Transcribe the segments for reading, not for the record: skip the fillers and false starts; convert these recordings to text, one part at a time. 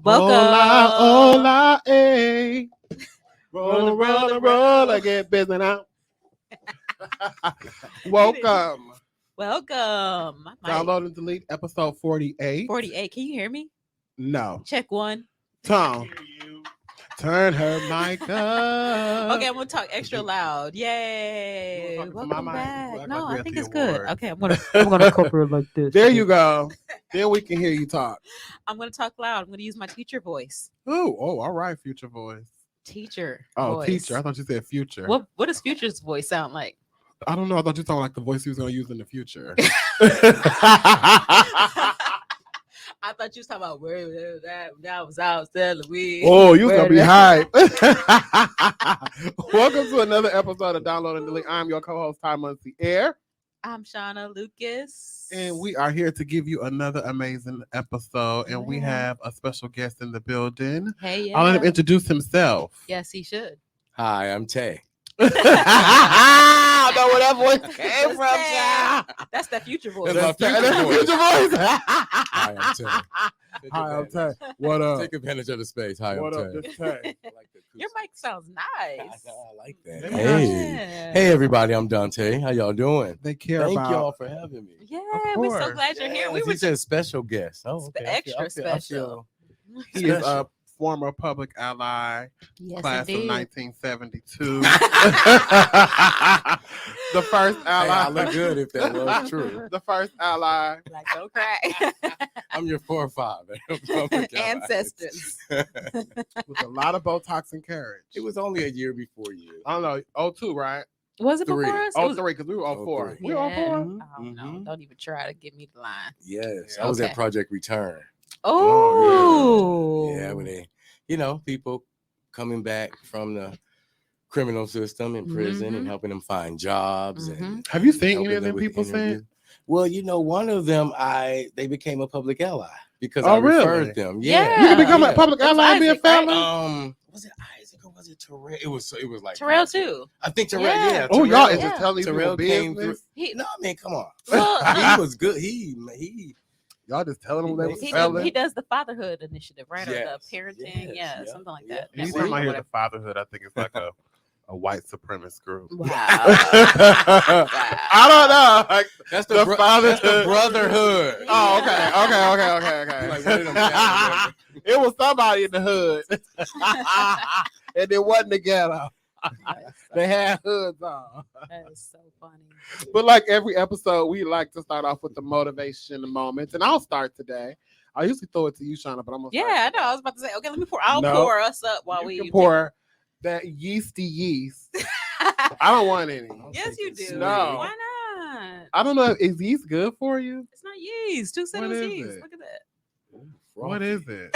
Welcome. Hola, hola, eh. Roll, get busy now. Welcome. Welcome. Download and delete episode 48. 48. Can you hear me? No. Check one. Tom. Turn her mic up. Okay, I'm gonna talk extra loud. Yay! Welcome back. Like No, I think it's award. good. Okay, I'm gonna cover it like this. There you go. Then we can hear you talk. I'm gonna talk loud. I'm gonna use my teacher voice. Oh, all right, future voice. Teacher. Oh, voice. teacher. I thought you said future. What does Future's voice sound like? I don't know. I thought you sounded like the voice he was going to use in the future. I thought you was talking about where that was out selling weed. Oh, you was going to be hype. Welcome to another episode of Download and Delete. I'm your co-host, Ty Muncie Air. I'm Shana Lucas. And we are here to give you another amazing episode. And we have a special guest in the building. Hey, yeah. I'll let him introduce himself. Yes, he should. Hi, I'm Tay. I don't know where that voice came from, child. That's that future voice. That's my That's future future voice. voice. Hi, I'm Tay. Hi, I'm Tay. What up? Take advantage of the space. Hi, What I'm up, Tay. this Tay? Your mic sounds nice. I like that. Yeah. Hey, everybody, I'm Dante. How y'all doing? They care Thank about y'all for having me. Yeah, Of we're so course. glad you're here. We Yes, were he said special guest. Oh, okay. extra special. He is a former public ally, Yes, class indeed. of 1972. The first Hey, ally. I look good if that was true. The first ally. Like, don't cry. I'm your forefather. Public ally. Ancestors. With a lot of Botox and courage. It was only a year before you. I don't know, 02, right? Was it before Three. us? It was- 03, because we were 04. 03. We were 04? I don't know. Mhm. Don't even try to get me the line. Yes, Yeah. I was Okay. at Project Return. Oh, Yeah, when they, people coming back from the criminal system in prison and helping them find jobs and Have you seen any helping of them with people interviews. since? Well, one of them, they became a public ally because Oh, I really? referred them. Yeah. You can become a Yeah. public It was ally and be a Isaac, right? felon? Was it Isaac or was it Terrell? It was like Terrell too. I think Terrell. Yeah. Yeah. Oh, Terrell, y'all is Yeah. just telling these people Terrell came through. business? He, No, I mean, come on. well, He was good. He Y'all just telling them they was he felons? does the fatherhood initiative, right? Or Yes. the parenting, Yes. something like Yeah. that. Anytime Network I or hear the whatever. fatherhood, I think it's like a white supremacist group. Wow. I don't know. Like, That's The fatherhood. That's the brotherhood. oh, okay. Like one of them families. It was somebody in the hood. And it wasn't the ghetto. They had hoods on. That is so funny. But like every episode, we like to start off with the motivation moments. And I'll start today. I usually throw it to you, Shana, but I'm going to Yeah, I know. I was about to say, okay, let me pour. I'll No. pour us up while we can pour that yeasty yeast. I don't want any. Yes, you do. No. Why not? I don't know. Is yeast good for you? It's not yeast. Who said What it was is yeast? it? Look at that. What is it?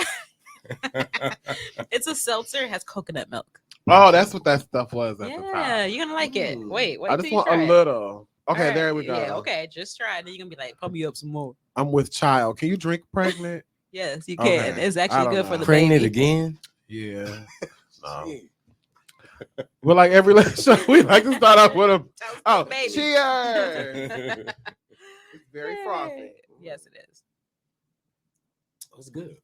It's a seltzer. It has coconut milk. Oh, that's what that stuff was at the Yeah, top. you're gonna like it. Mm. Wait I just till you want try a it. little. Okay, All right. there we go. Yeah, okay, just try it. Then you're gonna be like, pump me up some more. I'm with child. Can you drink pregnant? Yes, you Okay. can. It's I actually don't good for know. the Pregnant baby. again? Yeah. No. Shit. Well, like every last show, we like to start off with a Oh, cheers. It's very frothy. Yes, it is. That's good.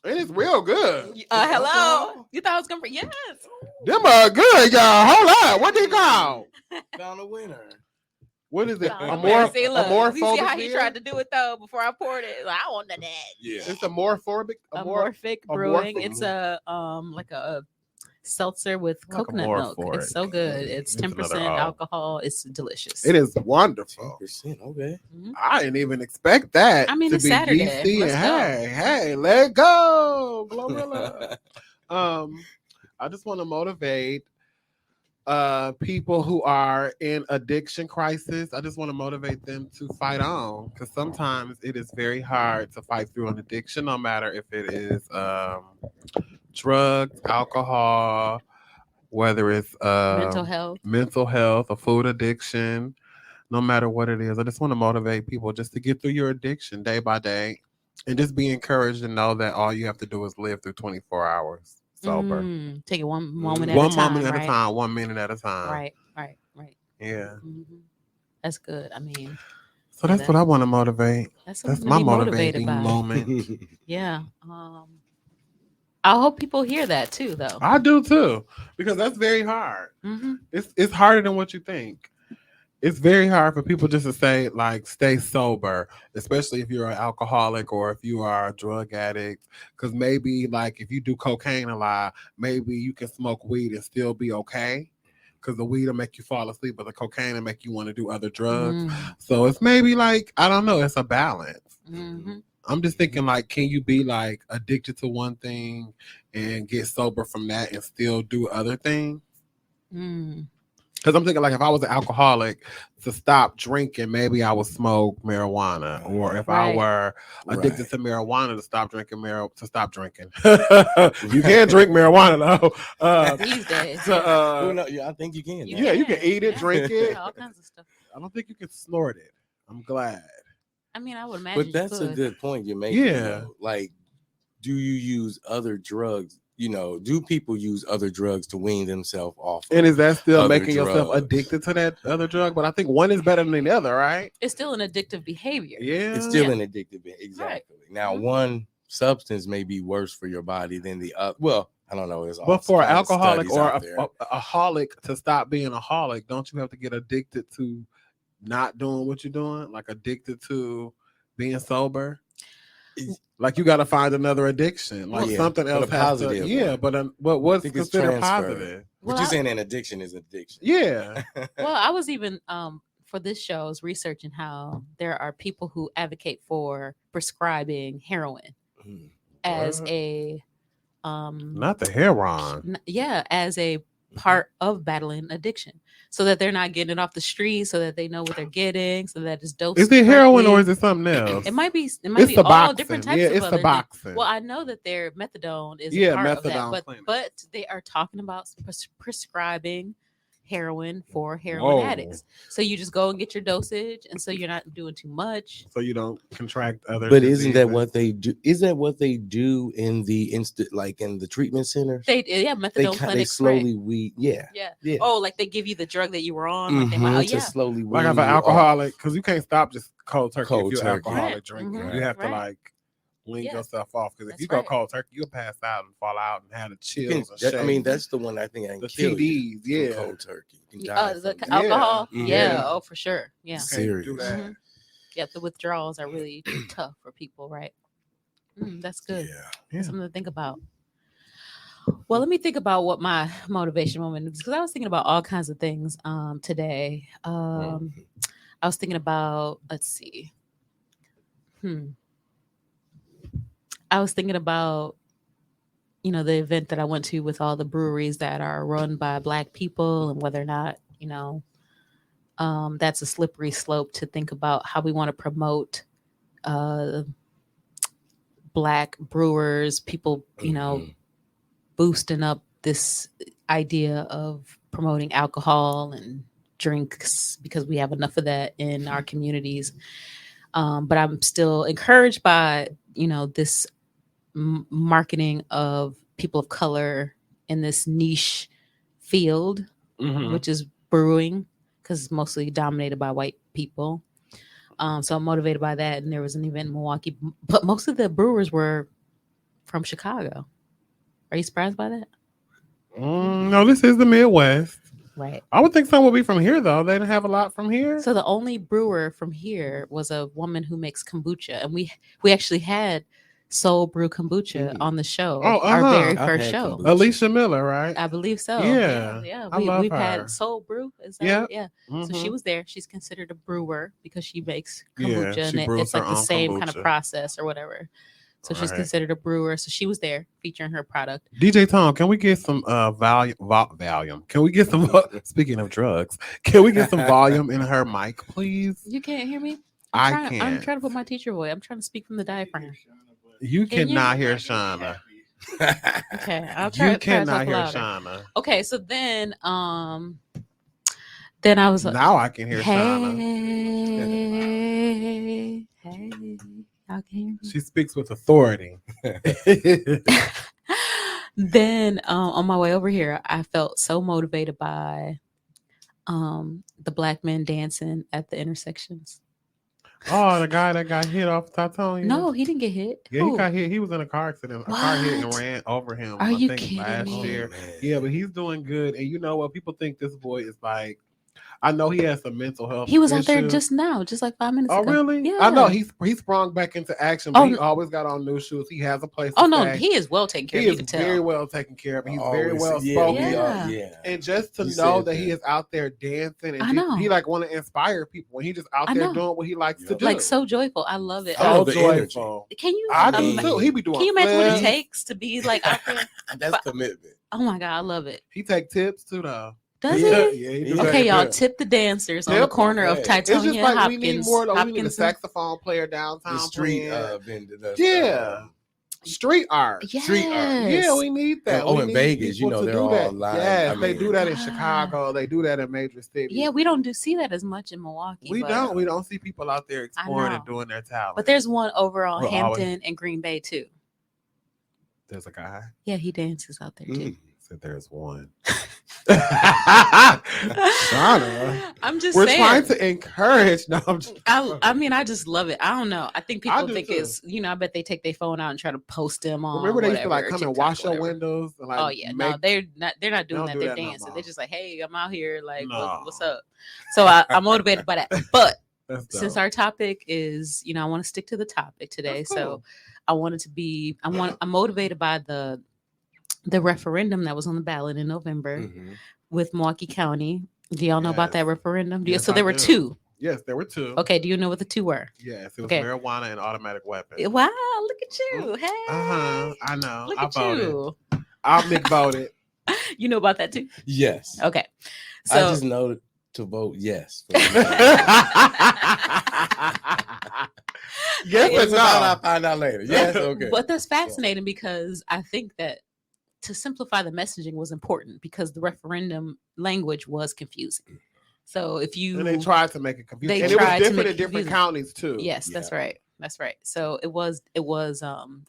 And it's real good. Hello. You thought I was gonna bring? Yes. Them are good, y'all. Hold on. What they call? Found a winner. What is it? Found A a more, winner. See, look, a more you see how he tried to do it though before I poured it. Like, I want none of that. Yeah. It's a more forbic. Amorphic brewing. It's a like a seltzer with Like a coconut milk. morphoric. It's so good. It's It's 10% another O. alcohol. It's delicious. It is wonderful. 10%. Okay. Mhm. I didn't even expect that. I mean, to it's be Saturday. yeasty Let's and go. hey, let go, Glorilla. I just want to motivate people who are in addiction crisis. I just want to motivate them to fight on, because sometimes it is very hard to fight through an addiction, no matter if it is drugs, alcohol, whether it's mental health, a food addiction. No matter what it is, I just want to motivate people just to get through your addiction day by day, and just be encouraged to know that all you have to do is live through 24 hours sober. Take it one moment at One a time. moment at right? a time, 1 minute at a time. Right. Yeah. Mhm. That's good. I mean, So that's what I want to motivate. that's That's something my to be motivated motivating by. moment. Yeah. I hope people hear that too, though. I do too, because that's very hard. Mm-hmm. It's harder than what you think. It's very hard for people just to say like stay sober, especially if you're an alcoholic or if you are a drug addict. Because maybe like if you do cocaine a lot, maybe you can smoke weed and still be okay. Because the weed will make you fall asleep, but the cocaine will make you want to do other drugs. So it's maybe like I don't know. It's a balance. Mm-hmm. I'm just thinking like, can you be like addicted to one thing and get sober from that and still do other things? Because I'm thinking like if I was an alcoholic to stop drinking, maybe I would smoke marijuana, or if I were addicted to marijuana to stop drinking to stop drinking. You can't drink marijuana though. These days, I think you can. Yeah, you can eat it, drink it. all kinds of stuff. I don't think you can snort it. I'm glad. I mean, I would imagine. But that's a good point you're making. Yeah. Like, do you use other drugs? Do people use other drugs to wean themselves off? And is that still other making drugs? yourself addicted to that other drug? But I think one is better than the other, right? It's still an addictive behavior. Yeah. It's still an addictive behavior. Exactly. Right. Now, one substance may be worse for your body than the other. Well, I don't know. But for an alcoholic or a holic to stop being a holic, don't you have to get addicted to not doing what you're doing? Like addicted to being sober? Like you got to find another addiction, like something else has to. Yeah, but what's considered positive? But you're saying an addiction is addiction. Yeah. Well, I was even for this show, I was researching how there are people who advocate for prescribing heroin as a not the heroin. As a part of battling addiction, so that they're not getting it off the street, so that they know what they're getting, so that it's dosed. Is it heroin or is it something else? It might be. It it's might be all different types of it's other the boxing. Well, I know that their methadone is part of that, but they are talking about prescribing heroin for heroin addicts. So you just go and get your dosage, and so you're not doing too much, so you don't contract other. But isn't that what they do? Is that what they do in the like in the treatment centers? Methadone clinics. They slowly weed. Yeah. Oh, like they give you the drug that you were on. Like they might, slowly. Like if an alcoholic, because you can't stop just cold turkey if you're alcoholic right. drinking. You have to like wean yourself off, because if you go cold turkey, you'll pass out and fall out and have the chills. I mean, that's the one I think I can kill TDs. You cold turkey. You can die the alcohol. Oh, for sure. Yeah. Serious. Do that. Yeah, the withdrawals are really tough for people, right? That's good. Yeah. Something to think about. Well, let me think about what my motivation moment is, because I was thinking about all kinds of things today. I was thinking about, let's see. I was thinking about, the event that I went to with all the breweries that are run by Black people, and whether or not, that's a slippery slope to think about how we want to promote Black brewers, people, boosting up this idea of promoting alcohol and drinks because we have enough of that in our communities. But I'm still encouraged by, this marketing of people of color in this niche field, which is brewing, because it's mostly dominated by white people. So I'm motivated by that. And there was an event in Milwaukee, but most of the brewers were from Chicago. Are you surprised by that? No, this is the Midwest. Right. I would think some would be from here, though. They didn't have a lot from here. So the only brewer from here was a woman who makes kombucha. And we actually had Soul Brew Kombucha on the show. Our very first show. Kombucha. Alicia Miller, right? I believe so. Yeah. We've had Soul Brew. Is that yeah. Mm-hmm. So she was there. She's considered a brewer because she makes kombucha, she and it's like the same kombucha. kind of process or whatever. So she's considered a brewer. So she was there featuring her product. DJ Tom, can we get some volume? Can we get some, speaking of drugs, can we get some volume in her mic, please? You can't hear me? I can't. I'm trying to put my teacher voice. I'm trying to speak from the diaphragm. You cannot hear Shana. Okay, I'll try. You cannot hear louder. Shana. Okay, so then I was like, now I can hear Shana. Hey, y'all can hear me? She speaks with authority. Then on my way over here, I felt so motivated by the Black men dancing at the intersections. Oh, the guy that got hit off Tatonia. No, he didn't get hit. Yeah, he got hit. He was in a car accident. A car hit and What? ran over him. Are I you think kidding last me? year. man. Yeah, but he's doing good. And you know what? People think this boy is like. I know he has some mental health. He was out there issues. just now, just like 5 minutes Oh, ago. really? Yeah. I know he sprung back into action, but Oh, he no. always got on new shoes. He has a place to Oh no, stay. he is well taken care He of. You is can tell. very well taken care of. He's very Always- well yeah, spoken. Yeah. And just to You know said that he is out there dancing and I know. he like want to inspire people when he just out I there know. doing what he likes to Yep. do. Like so joyful. I love it. I love so the energy. joyful. Can you? I do mean, too. He be doing Can you imagine what it flips. takes to be like out there? That's commitment. Oh my god, I love it. He take tips too though. Does Yeah. he? Yeah, he do Yeah. that. Okay, y'all, Yeah. tip the dancers on the Tip corner of them. It's Titonia just and like Hopkins. we need more. We need a Hopkins. saxophone player downtown. The street playing. vendor. That's, Yeah. Street art. Yes. street art. Yeah, we need that. Oh, We in need Vegas, you people know, to they're do that. all lined. Yes, I they mean- do that in Ah. Chicago. They do that in major cities. Yeah, we don't see that as much in Milwaukee. we but, don't. We don't see people out there exploring and know. doing their talent. But there's one over on We're Hampton always- and Green Bay too. there's a guy. Yeah, he dances out there too. Mm. Said there's one. Shana, I'm just we're saying. trying to encourage. No, I'm just, I mean, I just love it. I don't know. I think people do think too. it's, I bet they take their phone out and try to post them on. remember they used to like whatever, come and TikTok, wash your whatever. windows. And, like, Oh yeah, make, no, they're not doing don't that. do They're that no dancing. more. They're just like, hey, I'm out here, like, No. what's up? So I'm motivated by that. But that's since dope. our topic is, I want to stick to the topic today. That's So cool. I wanted to be, I'm motivated by the referendum that was on the ballot in November Mhm. with Milwaukee County. Do y'all know about that Yes. referendum? Yes, So I there were do. two. Yes, there were two. Okay, do you know what the two were? Yes, it was Okay. marijuana and automatic weapons. Wow, look at you. Hey. I know. Look I at voted. you. I'll Nick voted. You know about that too? Yes. Okay. I So just know to vote yes. Yes What's and about, no. I'll find out later. Yes, okay. But that's fascinating because I think that to simplify the messaging was important because the referendum language was confusing. So if you And they tried to make it confusing. They And it was tried to different make in it different confusing. counties too. Yes, Yeah. that's right. That's right. So it was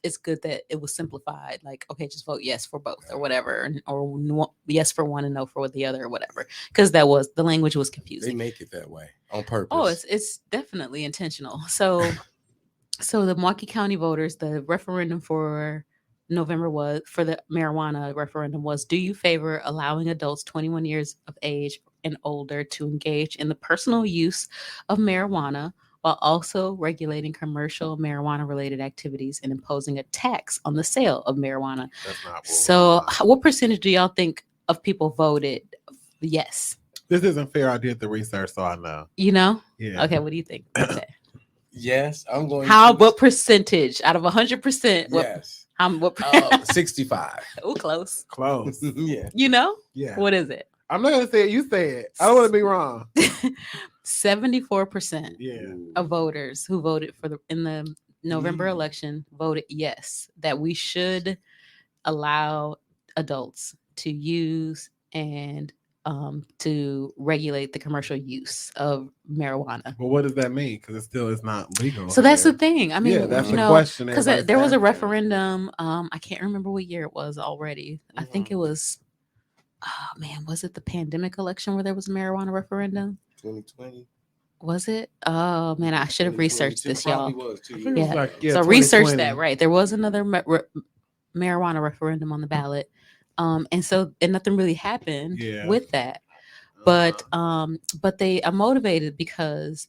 it's good that it was simplified. Like, okay, just vote yes for both or whatever, or yes for one and no for the other or whatever. Because the language was They confusing. make it that way on purpose. Oh, it's definitely intentional. So the Milwaukee County voters, the referendum for November was for the marijuana referendum was: do you favor allowing adults 21 years of age and older to engage in the personal use of marijuana while also regulating commercial marijuana related activities and imposing a tax on the sale of marijuana? That's not what So what percentage do y'all think of people voted yes? this isn't fair. I did the research, so I know. Yeah. Yeah. Okay, what do you think? Okay. yes, I'm going What percentage out of 100%? Yes. What 65. oh, close. Close. Yeah. Yeah. What is it? I'm not gonna say it. You say it. I don't want to be wrong. 74% Yeah. of voters who voted in the November Mm. election voted yes, that we should allow adults to use and to regulate the commercial use of marijuana. But what does that mean? Because it still is not legal. So that's the here. thing. I mean, yeah, that's the know, question. because everybody's there was a asking. referendum. I can't remember what year it was already. I think Mhm. it was. Oh man, was it the pandemic election where there was a marijuana referendum? 2020. Was it? Oh man, I should have researched this, y'all. Was 2 I years. think it was Yeah. like, yeah, So research 2020. that, right? There was another marijuana referendum on the ballot, and nothing really happened Yeah. with that. Uh-huh. But they are motivated because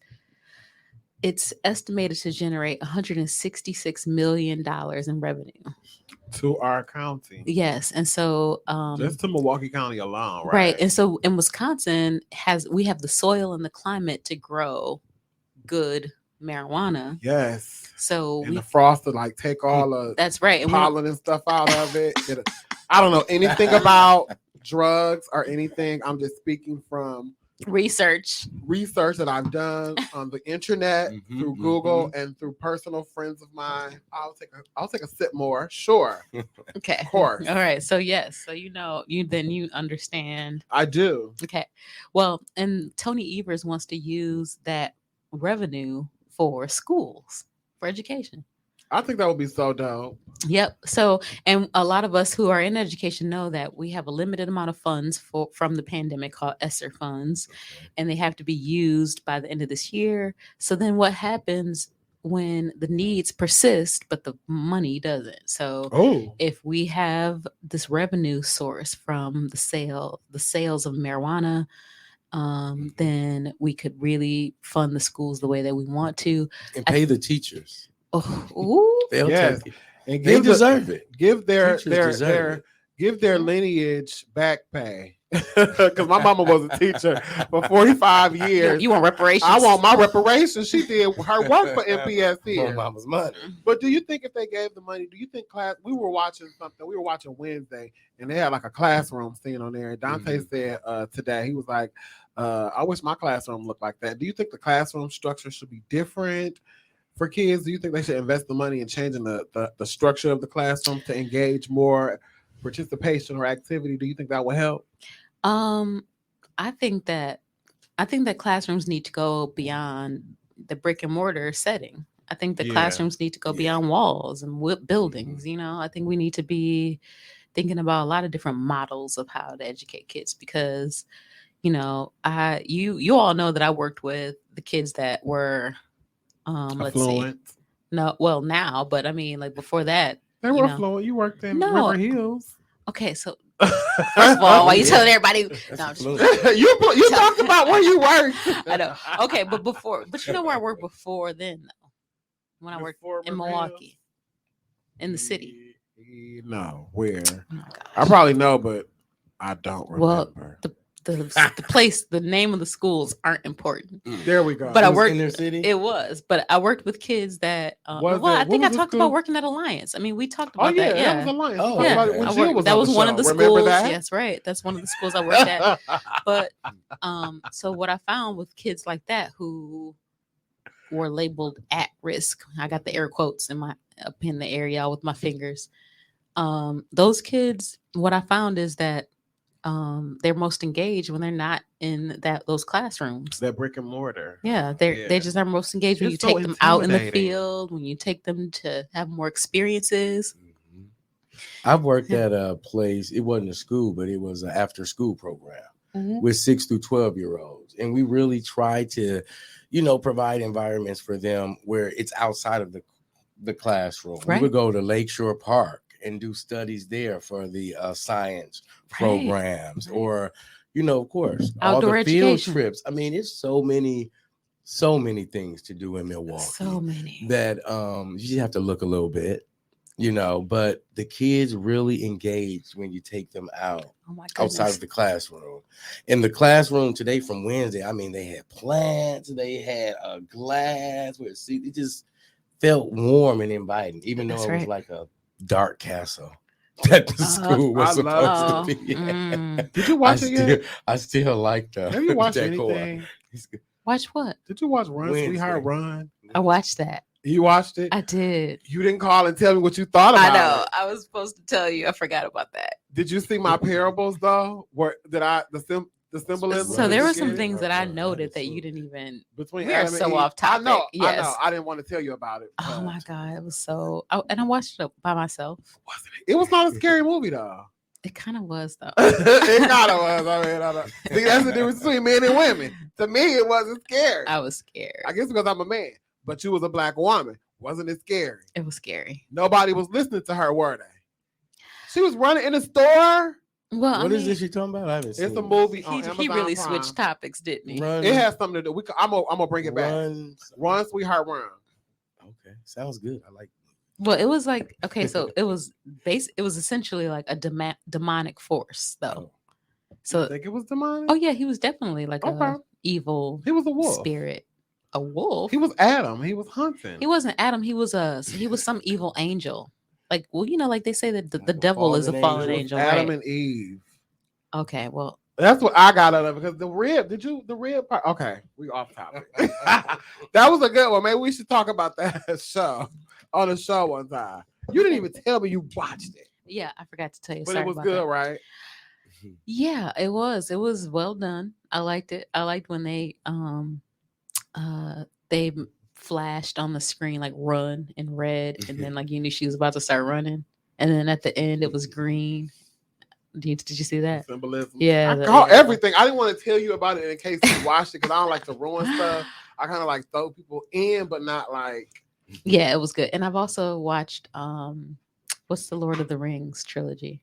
it's estimated to generate $166 million in revenue. To our county. Yes, and so Just to Milwaukee County alone, right? right, and so in Wisconsin we have the soil and the climate to grow good marijuana. Yes. So And the frost to like take all the that's right, and we don't- pollen and stuff out of it. I don't know anything about drugs or anything. I'm just speaking from research. research that I've done on the internet, Mhm, through Google, and through personal friends of mine. I'll take a sip more. Sure. Okay, Of course. All right, so yes, so you understand. I do. Okay, well, and Tony Evers wants to use that revenue for schools for education. I think that would be so dope. Yep. So, and a lot of us who are in education know that we have a limited amount of funds from the pandemic called ESSER funds, and they have to be used by the end of this year. So then what happens when the needs persist, but the money doesn't? So Oh, if we have this revenue source from the sales of marijuana, then we could really fund the schools the way that we want to. And pay the teachers. Oh, ooh. They'll yes, take it. and They deserve it. Give their Teachers deserve it. give their lineage back pay. Because my mama was a teacher for 45 years. You want reparations? I want my reparations. She did her work for MPS here. My mama's money. But do you think if they gave the money, do you think class? We were watching something. We were watching Wednesday, and they had like a classroom scene on there. And Dante said today, he was like, "I wish my classroom looked like that." Do you think the classroom structure should be different for kids? Do you think they should invest the money in changing the structure of the classroom to engage more participation or activity? Do you think that would help? I think that classrooms need to go beyond the brick and mortar setting. I think the classrooms need to go beyond walls and buildings. You know, I think we need to be thinking about a lot of different models of how to educate kids, because, you know, you all know that I worked with the kids that were let's see. No, well now, but I mean, like before that, they were affluent. You worked in River Hills. Okay, so first of all, why you telling everybody? No, I'm just, you talked about where you worked. I know. Okay, but you know where I worked before then, though, when I worked in Milwaukee, in the city. No, where? Oh my gosh. I probably know, but I don't remember. Well, the place, the name of the schools aren't important. There we go. But I worked in their city. It was, but I worked with kids that. I think I talked about working at Alliance. I mean, we talked about that. Yeah, that was Alliance. Oh, yeah. That was one of the schools. That? Yes, right. That's one of the schools I worked at. But so what I found with kids like that who were labeled at risk, I got the air quotes up in the air, y'all, with my fingers. Those kids, what I found is that they're most engaged when they're not in those classrooms. That brick and mortar. Yeah, they just are most engaged when you take them out in the field, when you take them to have more experiences. I've worked at a place. It wasn't a school, but it was an after-school program with 6 through 12-year-olds, and we really try to, provide environments for them where it's outside of the classroom. Right. We would go to Lakeshore Park and do studies there for the science programs, or, of course, outdoor all the field education. trips. I mean, it's so many things to do in Milwaukee. So many that you just have to look a little bit, but the kids really engage when you take them out outside of the classroom. In the classroom today from Wednesday, I mean, they had plants, they had a glass where it just felt warm and inviting, even though it was like a dark castle that the school was supposed to be. Did you watch it yet? I still like the. Have you watched anything? Watch what? Did you watch Run, Sweetheart, Run? I watched that. You watched it? I did. You didn't call and tell me what you thought about it. I know. I was supposed to tell you. I forgot about that. Did you see my parables though? The symbolism? So there were some things that I noted that you didn't even. Between we are so off topic. I know. Yes. I know. I didn't want to tell you about it. Oh my God, it was so. And I watched it by myself. Wasn't it? It was not a scary movie though. It kind of was though. It kind of was. I mean, I don't. See, that's the difference between men and women. To me, it wasn't scary. I was scared. I guess because I'm a man, but you was a black woman. Wasn't it scary? It was scary. Nobody was listening to her, were they? She was running in the store. Well, what is this you're talking about? I haven't seen it's a movie on He really Prime. switched topics, didn't he? It has something to do. I'm gonna bring it back. Run, Sweetheart, Run. Okay, sounds good. I like. Well, it was like so it was It was essentially like a demonic force, though. So you think it was demonic? Oh yeah, he was definitely like a evil. He was a wolf spirit. A wolf. He was Adam. He was hunting. He wasn't Adam. He was some evil angel. Like, well, like they say that the devil is a fallen angel. Adam right? and Eve. Okay, well, that's what I got out of it because the rib part? Okay, we off topic. That was a good one. Maybe we should talk about that show on the show one time. You didn't even tell me you watched it. Yeah, I forgot to tell you. But Sorry it was about good, that. right? Yeah, it was. It was well done. I liked it. I liked when they flashed on the screen like run in red, and then like you knew she was about to start running, and then at the end it was green. Did you see that symbolism? Yeah, I caught everything. I didn't want to tell you about it in case you watched it because I don't like to ruin stuff. I kind of like throw people in, but not like. Yeah, it was good. And I've also watched what's the Lord of the Rings trilogy?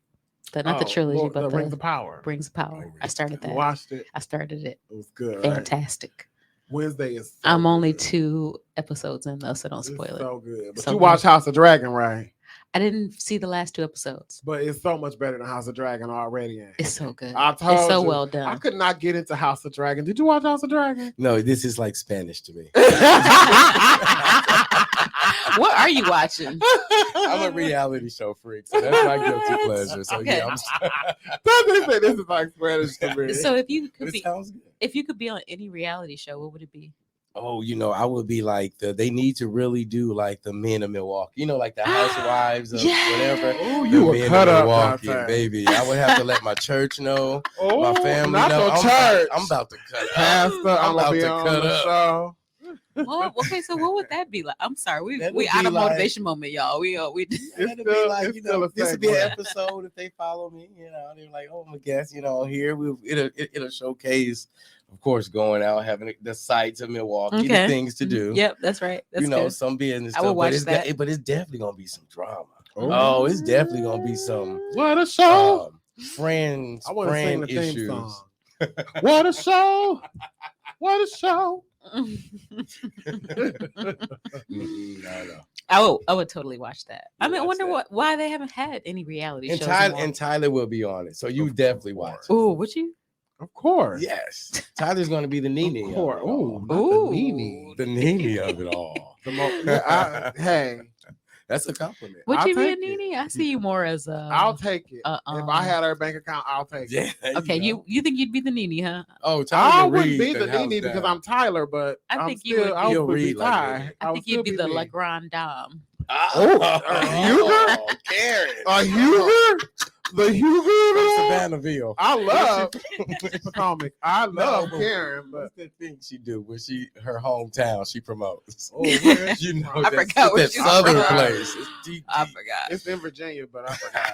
Not the trilogy, but the Rings of Power. Rings of Power. I started that. Watched it. I started it. It was good. Fantastic. Right? Wednesday is. So I'm only good. 2 episodes in though, so don't spoil it. So good. But so you watch House of Dragon, right? I didn't see the last 2 episodes. But it's so much better than House of Dragon already. It's so good. I told it's so you, well done. I could not get into House of Dragon. Did you watch House of Dragon? No, this is like Spanish to me. What are you watching? I'm a reality show freak, so that's my guilty pleasure. So Okay. yeah, This is like Spanish to me. So if you could sounds good. if you could be on any reality show, what would it be? Oh, I would be like they need to really do like the men of Milwaukee, like the housewives of whatever. Oh, The you were men cut of up, Milwaukee, Dante. baby. I would have to let my church know, my family not know. your I'm church. I'm about to cut up. Pastor, I'm about gonna be to on cut the up. show. Well, okay, so what would that be like? I'm sorry, That we would out be of like- motivation moment, y'all. We That'd be still- like, it's still a this would be an segue. episode if they follow me. They're like, oh, I guess, here it'll showcase, of course, going out, having the sights of Milwaukee, the things to do. Yep, that's right. That's good. Some business I stuff. will watch but that. it's definitely gonna be some drama. Oh. It's definitely gonna be some What a show! friends. I want to sing the theme issues. song. What a show! What a show! No. I would totally watch that. I mean, I wonder why they haven't had any reality shows. And Tyler will be on it, so you definitely watch. Oh, would you? Of course. Yes, Tyler's gonna be the Nene. Of course. Ooh, The Nene. the Nene of it all. Hey, That's a compliment. Would I'll you be a take it. Nene? I see you more as a. I'll take it. If I had her bank account, I'll take it. Yeah. Okay, you think you'd be the Nene, huh? Oh, I Tyler wouldn't Reed be the that house Nene because down. I'm Tyler, but I I'm think you still, would I be- would be Reed like Ty. that. I would think you'd be still the La me. Grande Dame. Huger? Karen. A Huger? The Huger? Savannahville. I love comic. I love No, Karen, but what's the thing she do when her hometown she promotes? oh, where? I forgot what that you southern said. place. It's deep. I forgot. It's in Virginia, but I forgot.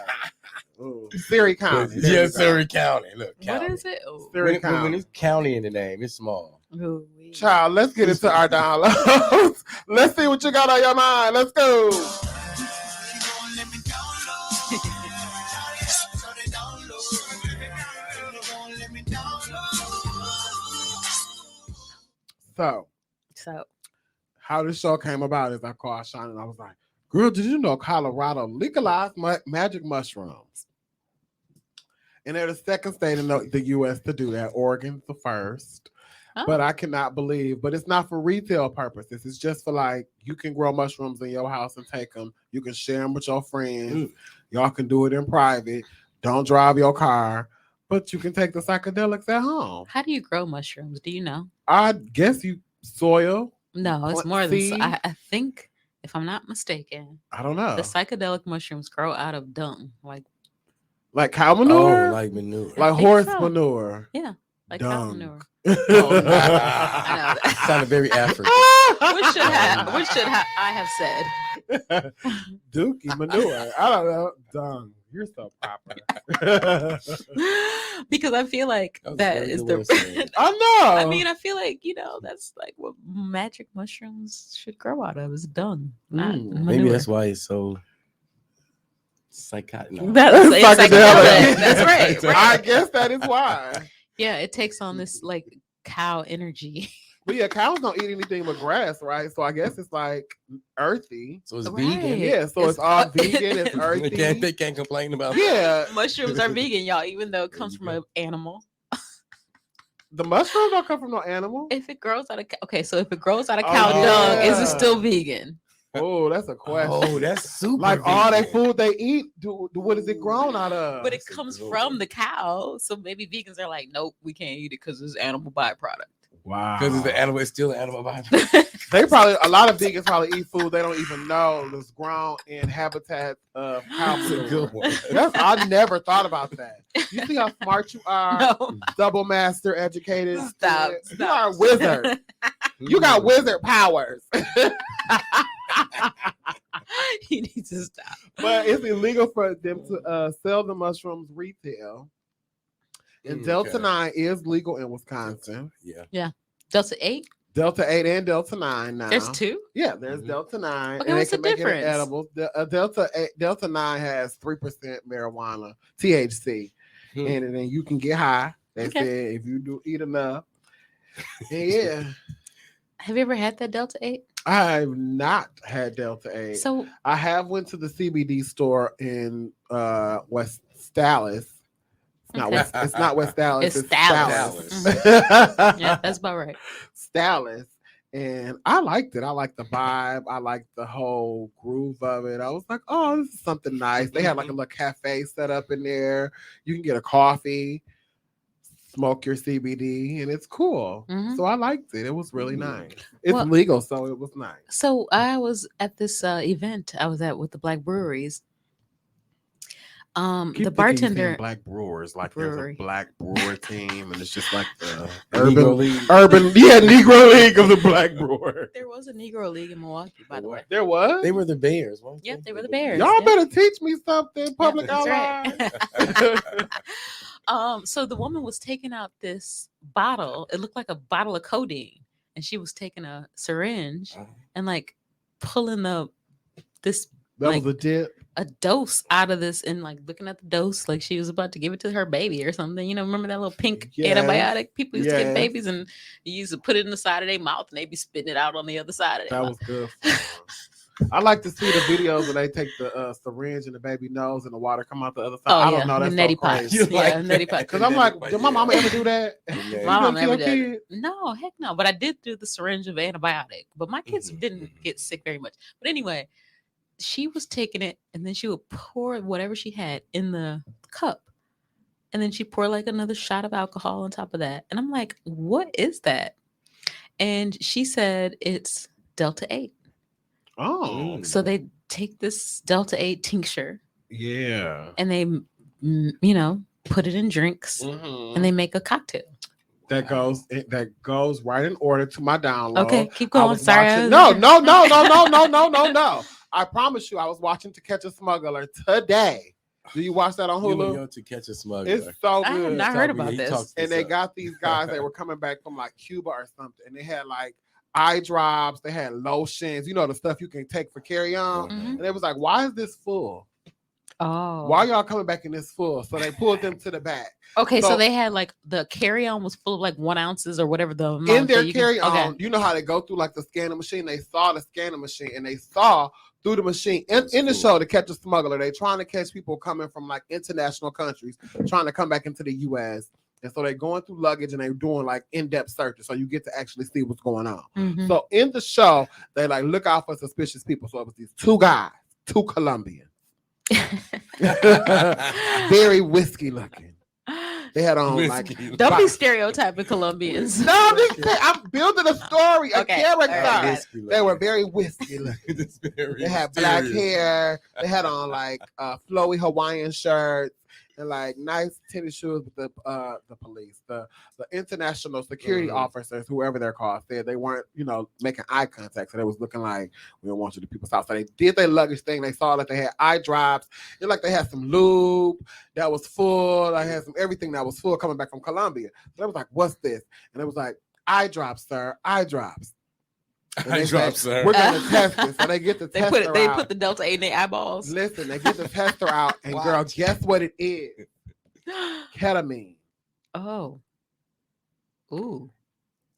Ooh. Surrey County. There Yeah, you go. Surrey County. Look, What county. is it? Oh, Surrey When County. it's county in the name, it's small. ooh-wee. Child, let's get into our downloads. Let's see what you got on your mind. Let's go. So, how this show came about is I called Shana and I was like, girl, did you know Colorado legalized magic mushrooms? And they're the second state in the U.S. to do that. Oregon's the first. Oh. But I cannot believe, but it's not for retail purposes. It's just for like, you can grow mushrooms in your house and take them. You can share them with your friends. Y'all can do it in private. Don't drive your car, but you can take the psychedelics at home. How do you grow mushrooms? Do you know? I guess you soil. No, it's Plant more than seed? I think, if I'm not mistaken, I don't know. the psychedelic mushrooms grow out of dung, Like cow manure? Oh, like manure. I Like think horse so. manure. like dung. cow manure. Oh, I know that. Sounded very African. What should I have said? Dookie manure. I don't know. Dung. You're so proper. Because I feel like That was that very is good way of saying the. it. I know. I mean, I feel like that's like what magic mushrooms should grow out of is dung, not Mm, manure. Maybe that's why it's so psychotic. No. That's Psychedelic. psychedelic. That's right. I guess that is why. Yeah, it takes on this like cow energy. But yeah, cows don't eat anything but grass, right? So I guess it's like earthy. So it's Right. vegan. Yeah, so it's all vegan. It's They earthy. can't complain about that. Yeah, Mushrooms are vegan, y'all, even though it comes from an animal. the mushrooms don't come from no animal. If it grows out of so if it grows out of cow Oh, dung, is yeah. it still vegan? Oh, that's a question. Oh, that's super. Like all that vegan. food they eat, what is it grown out of? But it that's a comes good from one. the cow, so maybe vegans are like, nope, we can't eat it because it's animal byproduct. Wow. Because it's the animal, it's still an animal byproduct. They probably, a lot of vegans probably eat food they don't even know that's grown in habitat of cow That's a manure. good one. I never thought about that. You see how smart you are? No, Double master educated. stop. You are a wizard. You got wizard powers. You need to stop. But it's illegal for them to sell the mushrooms retail. And Delta 9 is legal in Wisconsin. Yeah. Delta 8? Delta 8 and Delta 9 now. There's 2? Yeah, there's Delta 9. Okay, and what's they can the make difference? it edible. Delta 9 has 3% marijuana, THC. And then you can get high. They said if you do eat enough. And yeah. Have you ever had that Delta 8? I've not had Delta 8. So I have went to the CBD store in West Dallas. It's not West Dallas. It's Dallas. Mm-hmm. Yeah, that's about right. Dallas. And I liked it. I liked the vibe. I liked the whole groove of it. I was like, oh, this is something nice. They had like a little cafe set up in there. You can get a coffee, smoke your CBD, and it's cool. Mm-hmm. So I liked it. It was really nice. It's legal, so it was nice. So I was at this event I was at with the Black Breweries. The bartender, Black Brewers, like there's a Black Brewer team, and it's just like the Negro League. Negro League of the Black Brewer. There was a Negro League in Milwaukee, by the way. There was. They were the Bears. Yeah, they were the Bears. Y'all better teach me something, public ally. Right. So the woman was taking out this bottle. It looked like a bottle of codeine, and she was taking a syringe and like pulling this. That like, was a dip. A dose out of this and like looking at the dose like she was about to give it to her baby or something. You know, remember that little pink antibiotic people used to give babies, and you used to put it in the side of their mouth and they be spitting it out on the other side of their mouth. That was good. I like to see the videos where they take the syringe and the baby nose and the water come out the other side. I don't know. That's neti so crazy. neti pot. Because I'm like, did my mama ever do that? My mom ever did. No, heck no. But I did do the syringe of antibiotic. But my kids didn't get sick very much. But anyway, she was taking it and then she would pour whatever she had in the cup. And then she poured like another shot of alcohol on top of that. And I'm like, what is that? And she said it's Delta 8. Oh. So they take this Delta 8 tincture. Yeah. And they, put it in drinks and they make a cocktail. That goes right in order to my download. Okay, keep going. Sorry. No. I promise you, I was watching To Catch a Smuggler today. Do you watch that on Hulu? To Catch a Smuggler. It's so good. I have not heard about this. And they got these guys that were coming back from like Cuba or something, and they had like eye drops, they had lotions, the stuff you can take for carry on. And it was like, why is this full? Oh, why y'all coming back in this full? So they pulled them to the back. Okay, so they had like the carry-on was full of like 1 ounces or whatever the amount in their carry-on. You know how they go through like the scanner machine. They saw the scanner machine and they saw through the machine in the show To Catch a Smuggler. They trying to catch people coming from like international countries, trying to come back into the U.S. And so they're going through luggage and they're doing like in-depth searches, so you get to actually see what's going on. So in the show, they like look out for suspicious people. So it was these 2 guys, 2 Colombians, very whiskey looking. They had on like don't be stereotyping Colombians. No, I'm building a story, a character. They were very whiskey looking. They had black hair. They had on like flowy Hawaiian shirts and like nice tennis shoes. With the police, the international security officers, whoever they're called, said they weren't making eye contact. So they was looking like, we don't want you to people's house. So they did their luggage thing. They saw that they had eye drops. It like they had some lube that was full. I had some everything that was full coming back from Colombia. So I was like, what's this? And it was like, eye drops, sir. Eye drops. Eye drops, sir. We're gonna test it. So they get the tester out. They put the Delta 8 in their eyeballs. Listen, they get the tester out, and girl, guess what it is? Ketamine. Oh. Ooh.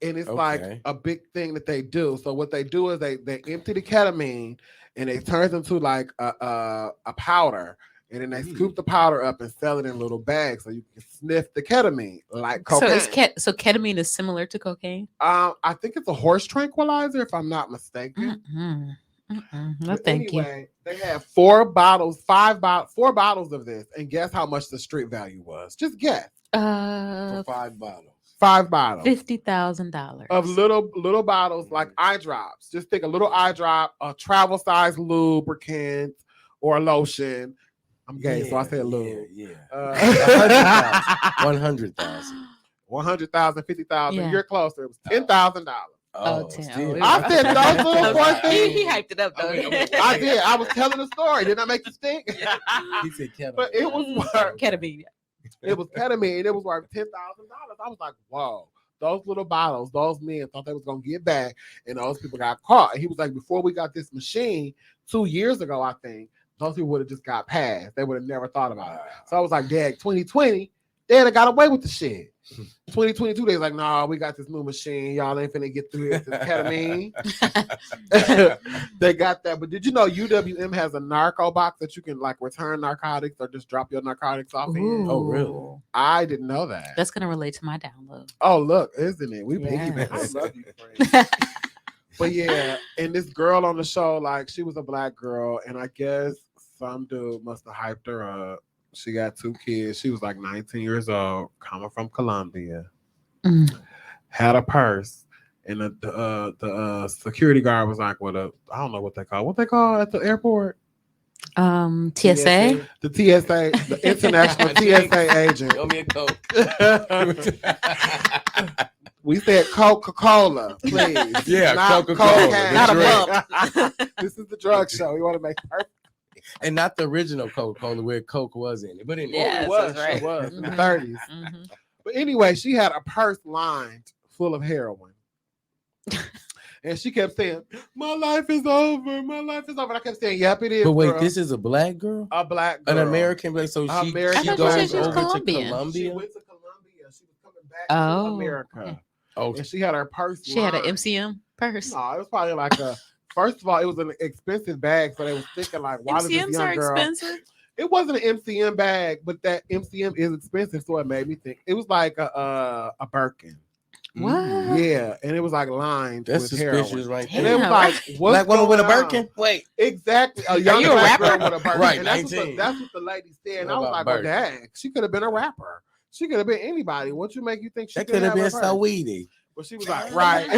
And it's like a big thing that they do. So what they do is they empty the ketamine and it turns into like a powder. And then they scoop the powder up and sell it in little bags so you can sniff the ketamine like cocaine. So ketamine is similar to cocaine? I think it's a horse tranquilizer, if I'm not mistaken. No, thank you. They had 4 bottles of this, and guess how much the street value was? Just guess. For 5 bottles. 5 bottles. $50,000 of little bottles like eye drops. Just take a little eye drop, a travel size lubricant or lotion. I'm gay, so I said lube. Yeah. 100,000. 100,000, 50,000. Yeah. You're closer. It was $10,000. Oh, still. damn. I said those little boy things. He hyped it up though. I did. I was telling the story. Didn't I make you think? He said ketamine. But it was worth. Ketamine. It was ketamine. And it was worth $10,000. I was like, whoa. Those little bottles, those men thought they was gonna get back, and those people got caught. And he was like, before we got this machine 2 years ago, I think those people would have just got passed. They would have never thought about it. So I was like, Dad, 2020, they'd have got away with the shit. 2022, they was like, nah, we got this new machine. Y'all ain't finna get through this ketamine. They got that. But did you know UWM has a narco box that you can like return narcotics or just drop your narcotics off in? Oh, really? I didn't know that. That's gonna relate to my download. Oh, look, isn't it? We piggyback. I love you, friend. But yeah, and this girl on the show, like, she was a black girl, and I guess some dude must have hyped her up. She got 2 kids. She was like 19 years old, coming from Colombia. Had a purse, and the security guard was like, "What? I don't know what they call at the airport." TSA. The TSA, the international TSA agent. Give me a Coke. We said Coca-Cola, please. Yeah, not Coca-Cola. cocaine. Not a bump. This is the drug show. We want to make perfect. And not the original Coca-Cola where Coke was in it. But anyway, Yeah, it was, that's right. It was in the Mhm. 30s. Mm-hmm. But anyway, she had a purse lined full of heroin. And she kept saying, "My life is over. My life is over." And I kept saying, "Yep, it is." but wait, girl. this is a black girl? A black girl. An American black. So she American goes I thought you said she was over to Colombian. She Colombia. went to Colombia. She was coming back Oh, to America. okay. Oh, And she had her purse She had an lined. MCM purse. No, it was probably like a. First of all, it was an expensive bag, so they was thinking like, "Why does this MCMs young are girl?" expensive. It wasn't an MCM bag, but that MCM is expensive, so it made me think it was like a Birkin. What? Yeah, and it was like lined that's with suspicious, heroin. right And there. it was like, what's Black woman with a going on? Birkin? Wait. Exactly, a young you a black rapper? girl with a Birkin. Right, and that's 19. that's what the lady said. And What I was about like, Birkin? "Oh, dang, she could have been a rapper. She could have been anybody. What you make you think she That could have been a purse?" Saweetie. But she was like, right.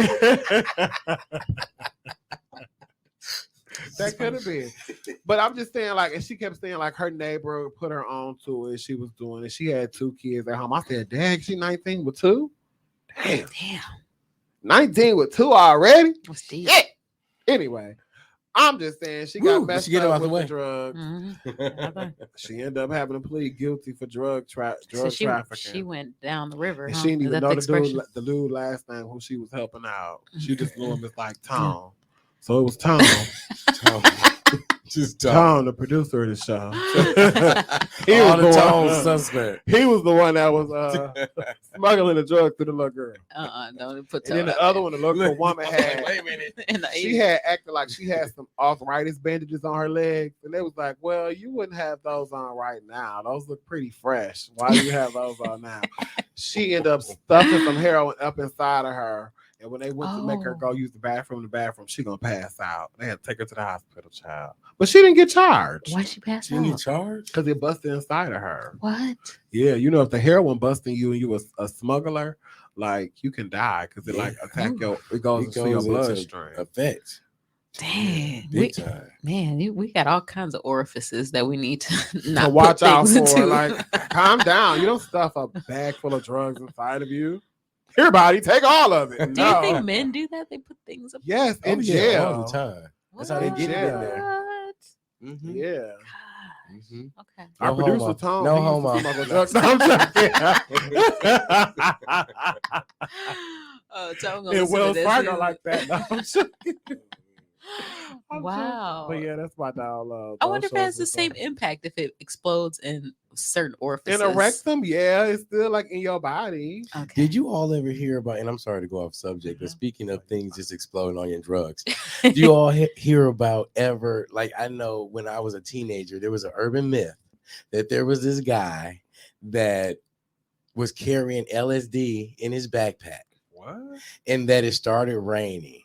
That could have been. But I'm just saying, like, and she kept saying, like, her neighbor put her on to it. She was doing it. She had 2 kids at home. I said, "Dang, she 19 with 2? Damn. 19 with 2 already?" What's deep? Yeah. Anyway, I'm just saying she got Woo, messed she get him up out the with way. the drugs. Mhm. She ended up having to plead guilty for drug So she trafficking. went down the river. And Huh? she didn't Is even that know the the expression? dude last name who she was helping out. She just knew him as like Tom. So it was Tom. Just Tom, the producer of the show. He All was the the Tom one. suspect. He was the one that was smuggling the drug through the little girl. Don't put. And then the other one, the little woman had. Wait a minute. In the She 80s. had acted like she had some arthritis bandages on her legs, and they was like, "Well, you wouldn't have those on right now. Those look pretty fresh. Why do you have those on now?" She ended up stuffing some heroin up inside of her, and when they went to make her go use the bathroom, she gonna pass out. They had to take her to the hospital, child, but she didn't get charged Why'd she pass She didn't get out? charged? because it busted inside of her. What? Yeah, you know, if the heroin busting you and you a smuggler, like you can die because it like attack it goes into your bloodstream. Effects. Dang. Big time. We got all kinds of orifices that we need to To not watch put out things for. into. Like, calm down. You don't stuff a bag full of drugs inside of you. Here, body, take all of it. Do you think men do that? They put things up. Yes, Oh, in yeah, jail all the time. That's how they get it in there. What? Mm-hmm. Yeah. Gosh. Mm-hmm. Okay. Our No producer homo. Tom. No he used to homo. smuggle drugs. No, I'm joking. Oh, so I'm gonna In listen to Wells this. Fargo like that. No, I'm joking. I'm Wow. joking. But yeah, that's my dog. I wonder if it has the same impact if it explodes in certain orifices. In a rectum, yeah, it's still like in your body. Okay. Did you all ever hear about, and I'm sorry to go off subject, but Mhm. speaking of things just exploding on your drugs, do you all hear about ever, like I know when I was a teenager, there was an urban myth that there was this guy that was carrying LSD in his backpack What? and that it started raining.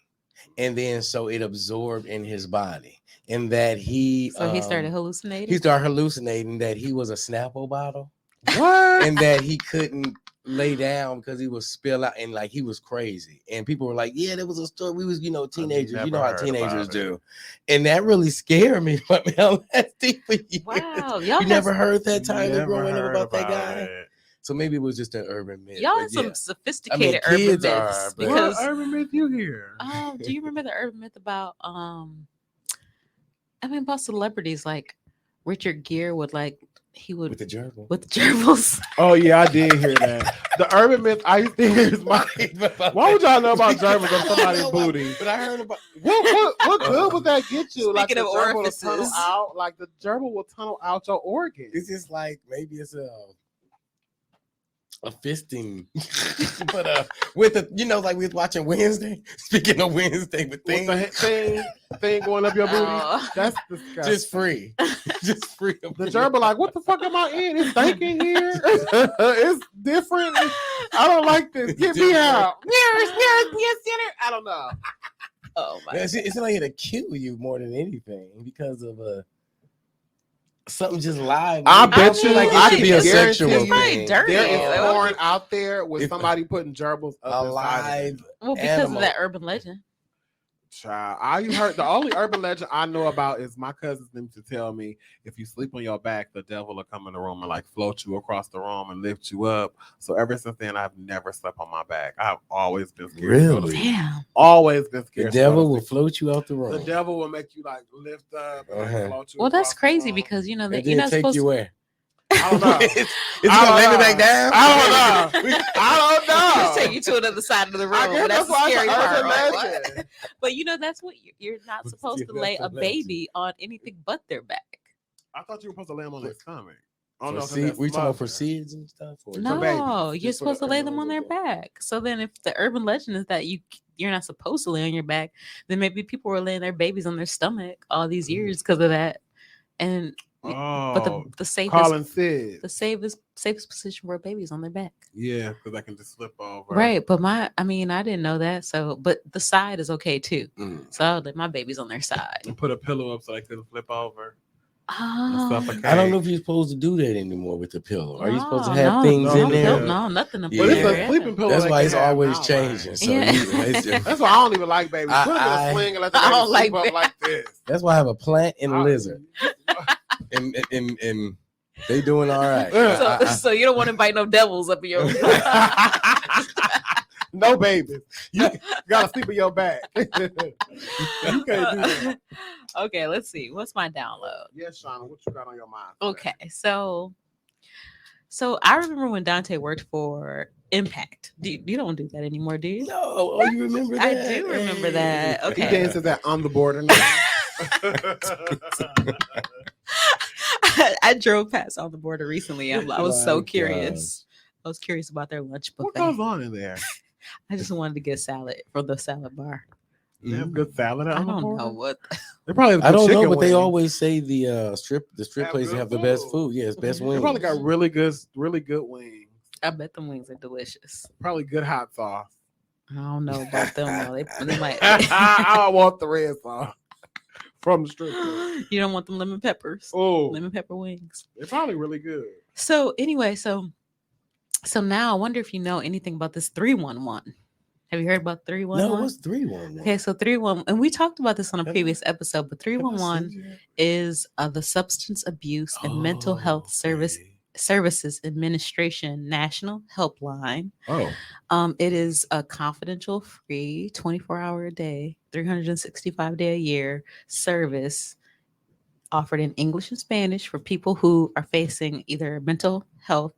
And then so it absorbed in his body. And that he So he started hallucinating. he started hallucinating that he was a Snapple bottle What? and that he couldn't lay down because he was spill out and like he was crazy. And people were like, yeah, there was a story. We was, teenagers, never you know how heard teenagers about it. do. And that really scared me about LSD for years. Wow, y'all You have- never heard that Tyler Never growing up heard about that guy? it. So maybe it was just an urban myth. Y'all but had some yeah. sophisticated kids urban are, myths but- because What urban myth you hear? do you remember the urban myth about about celebrities like Richard Gere would like he would with the gerbil. with the gerbils. Oh yeah, I did hear that. The urban myth I used to hear is my. Why would y'all know about gerbils on somebody's booty? But I heard about What good would that get you? Like Speaking the of gerbil will tunnel orifices. out. Like the gerbil will tunnel out your organs. it's just like maybe it's a fisting, but with a like we was watching Wednesday. Speaking of Wednesday, with With the things thing going up your booty. Oh. That's disgusting. just free, just free. The gerbil like, what the fuck am I in? It's stinking here. It's different. I don't like this. Get me out. I don't know. Oh my! It's like it'll kill you more than anything because of something just live. I bet you like I it should be a can guarantee sexual you It's probably thing. dirty. There is Like, porn out there with If- somebody putting gerbils up alive. well, because animal. of that urban legend. Child, all you heard, the only urban legend I know about is my cousins them to tell me if you sleep on your back, the devil will come in the room and like float you across the room and lift you up. So ever since then, I've never slept on my back. I've always been scared. Really? Damn. Always been The scared. devil will float you out the room. The devil will make you like lift up and like, float you. Well, that's across the crazy room. because you know that And you're then not take supposed you to. where? I don't know. Is he gonna lay me back down? I don't know. I don't know. Just take you to another side of the room. I guess That's the why scary it's an part. urban Right? legend. What? But you know that's what you're not supposed to lay a baby on anything but their back. I thought you were supposed to lay them on their stomach. Oh no, We talking about for seeds and stuff? Or No, babies. you're Just for the supposed to lay them urban on their legend. back. So then, if the urban legend is that you're not supposed to lay on your back, then maybe people were laying their babies on their stomach all these years because of that. And but the safest Colin said, the safest position for a baby is on their back. yeah, because I can just flip over. Right, but I didn't know that. So, but the side is okay too. Mm. So I'll let my babies on their side. And put a pillow up so they couldn't flip over. Oh, suffocate. I don't know if you're supposed to do that anymore with the pillow. Are you supposed to no, have no, things no, in there? No, nothing. Yeah. But it's there. a sleeping pillow. That's they why can it's have always now, changing. right? So Yeah. That's why I don't even like babies. Put them in a sling and let the I baby don't sleep like up like this. that's why I have a plant and a I- lizard, and they doing all right. So you don't want to invite no devils up in your. No babies. You gotta sleep in your back. You can't do that. Okay, let's see. What's my download? Yes, Shana, what you got on your mind? Okay, so I remember when Dante worked for Impact. You don't do that anymore, do you? No, oh, you remember that? I do remember that. He Okay. dances that on the border now. I drove past on the border recently. I was My so curious. I was curious about their lunch What buffet. goes on in there? I just wanted to get salad from the salad bar. They have good salad I on the don't border? know what. They probably have good I don't know, chicken but they wings. always say the strip Have places good have the best food. food. Yeah, it's best They They wings. probably got really good wings. I bet the wings are delicious. Probably good hot sauce. I don't know about them though. They might. I don't want the red sauce from the strip club. You don't want them lemon peppers. Oh, Lemon pepper wings. they're probably really good. So anyway, so now I wonder if you know anything about this 311. Have you heard about 311? No, what's 311? Okay, so 311, and we talked about this on a previous episode, but 311 is the Substance Abuse and Mental Health Services Administration National Helpline. Oh, It is a confidential, free, 24-hour a day, 365-day a year service offered in English and Spanish for people who are facing either mental health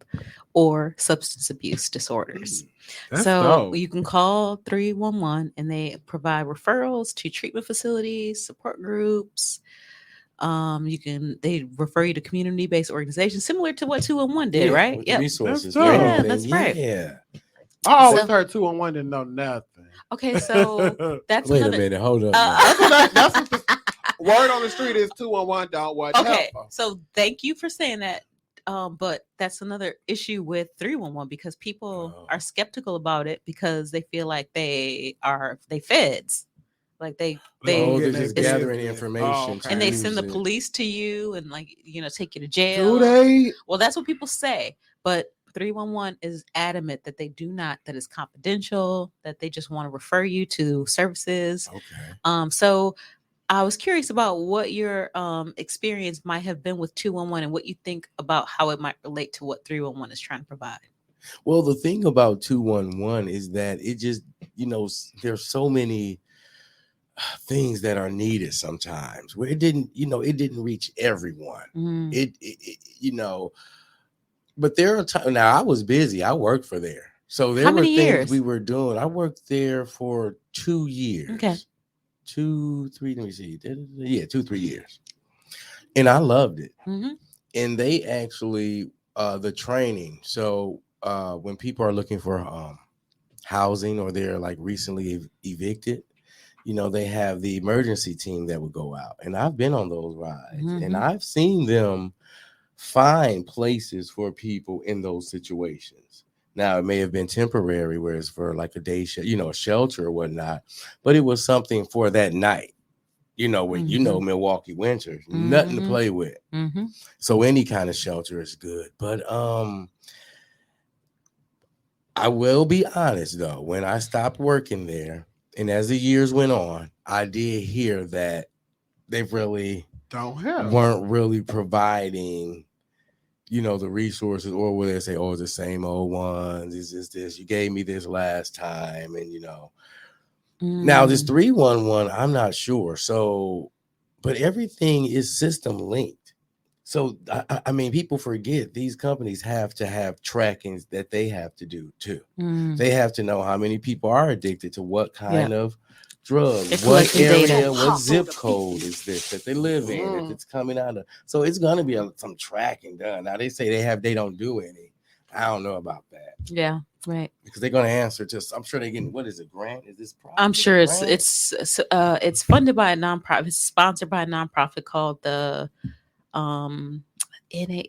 or substance abuse disorders. that's So dope. you can call 311 and they provide referrals to treatment facilities, support groups. They refer you to community-based organizations similar to what 211 did, right? With Yep. resources. That's dope. Yeah, that's right. Yeah. I always So- heard 211 didn't know nothing. Okay, so that's Wait a another. minute. Hold up. That's what the word on the street is. 211 don't want Okay, help. so thank you for saying that. But that's another issue with 311 because people are skeptical about it because they feel like they feds, like they they're get just their gathering business. information. Oh, okay. and they to send the use it. police to you and take you to jail. Do they? Well, that's what people say, but 311 is adamant that they do not, that is confidential, that they just want to refer you to services. Okay. So I was curious about what your experience might have been with 211 and what you think about how it might relate to what 311 is trying to provide. Well, the thing about 211 is that it just, there's so many things that are needed sometimes where it didn't reach everyone. But there are times now I was busy. I worked for there. So there How were many things years? we were doing. I worked there for 2 years. Okay. 2, 3, let me see. Yeah, 2, 3 years. And I loved it. And they actually, the training. So when people are looking for housing or they're like recently evicted, they have the emergency team that would go out. And I've been on those rides and I've seen them find places for people in those situations. Now, it may have been temporary, where it's for like a day, a shelter or whatnot, but it was something for that night. Where Milwaukee winters, nothing to play with. So any kind of shelter is good. But I will be honest though, when I stopped working there, and as the years went on, I did hear that they really weren't really providing, the resources, or will they say, oh, it's the same old ones? Is this? You gave me this last time, and now this 311, I'm not sure. So, but everything is system linked. So, I mean, people forget these companies have to have trackings that they have to do too. They have to know how many people are addicted to what kind of drug, what area, data. What zip code is this that they live in, if it's coming out of. So it's going to be some tracking done. Now, they say they don't do any. I don't know about that. Yeah. Right. Because they're going to answer to, I'm sure they're getting, what is it, grant? Is this profit? I'm sure it's funded by a nonprofit. It's sponsored by a nonprofit called the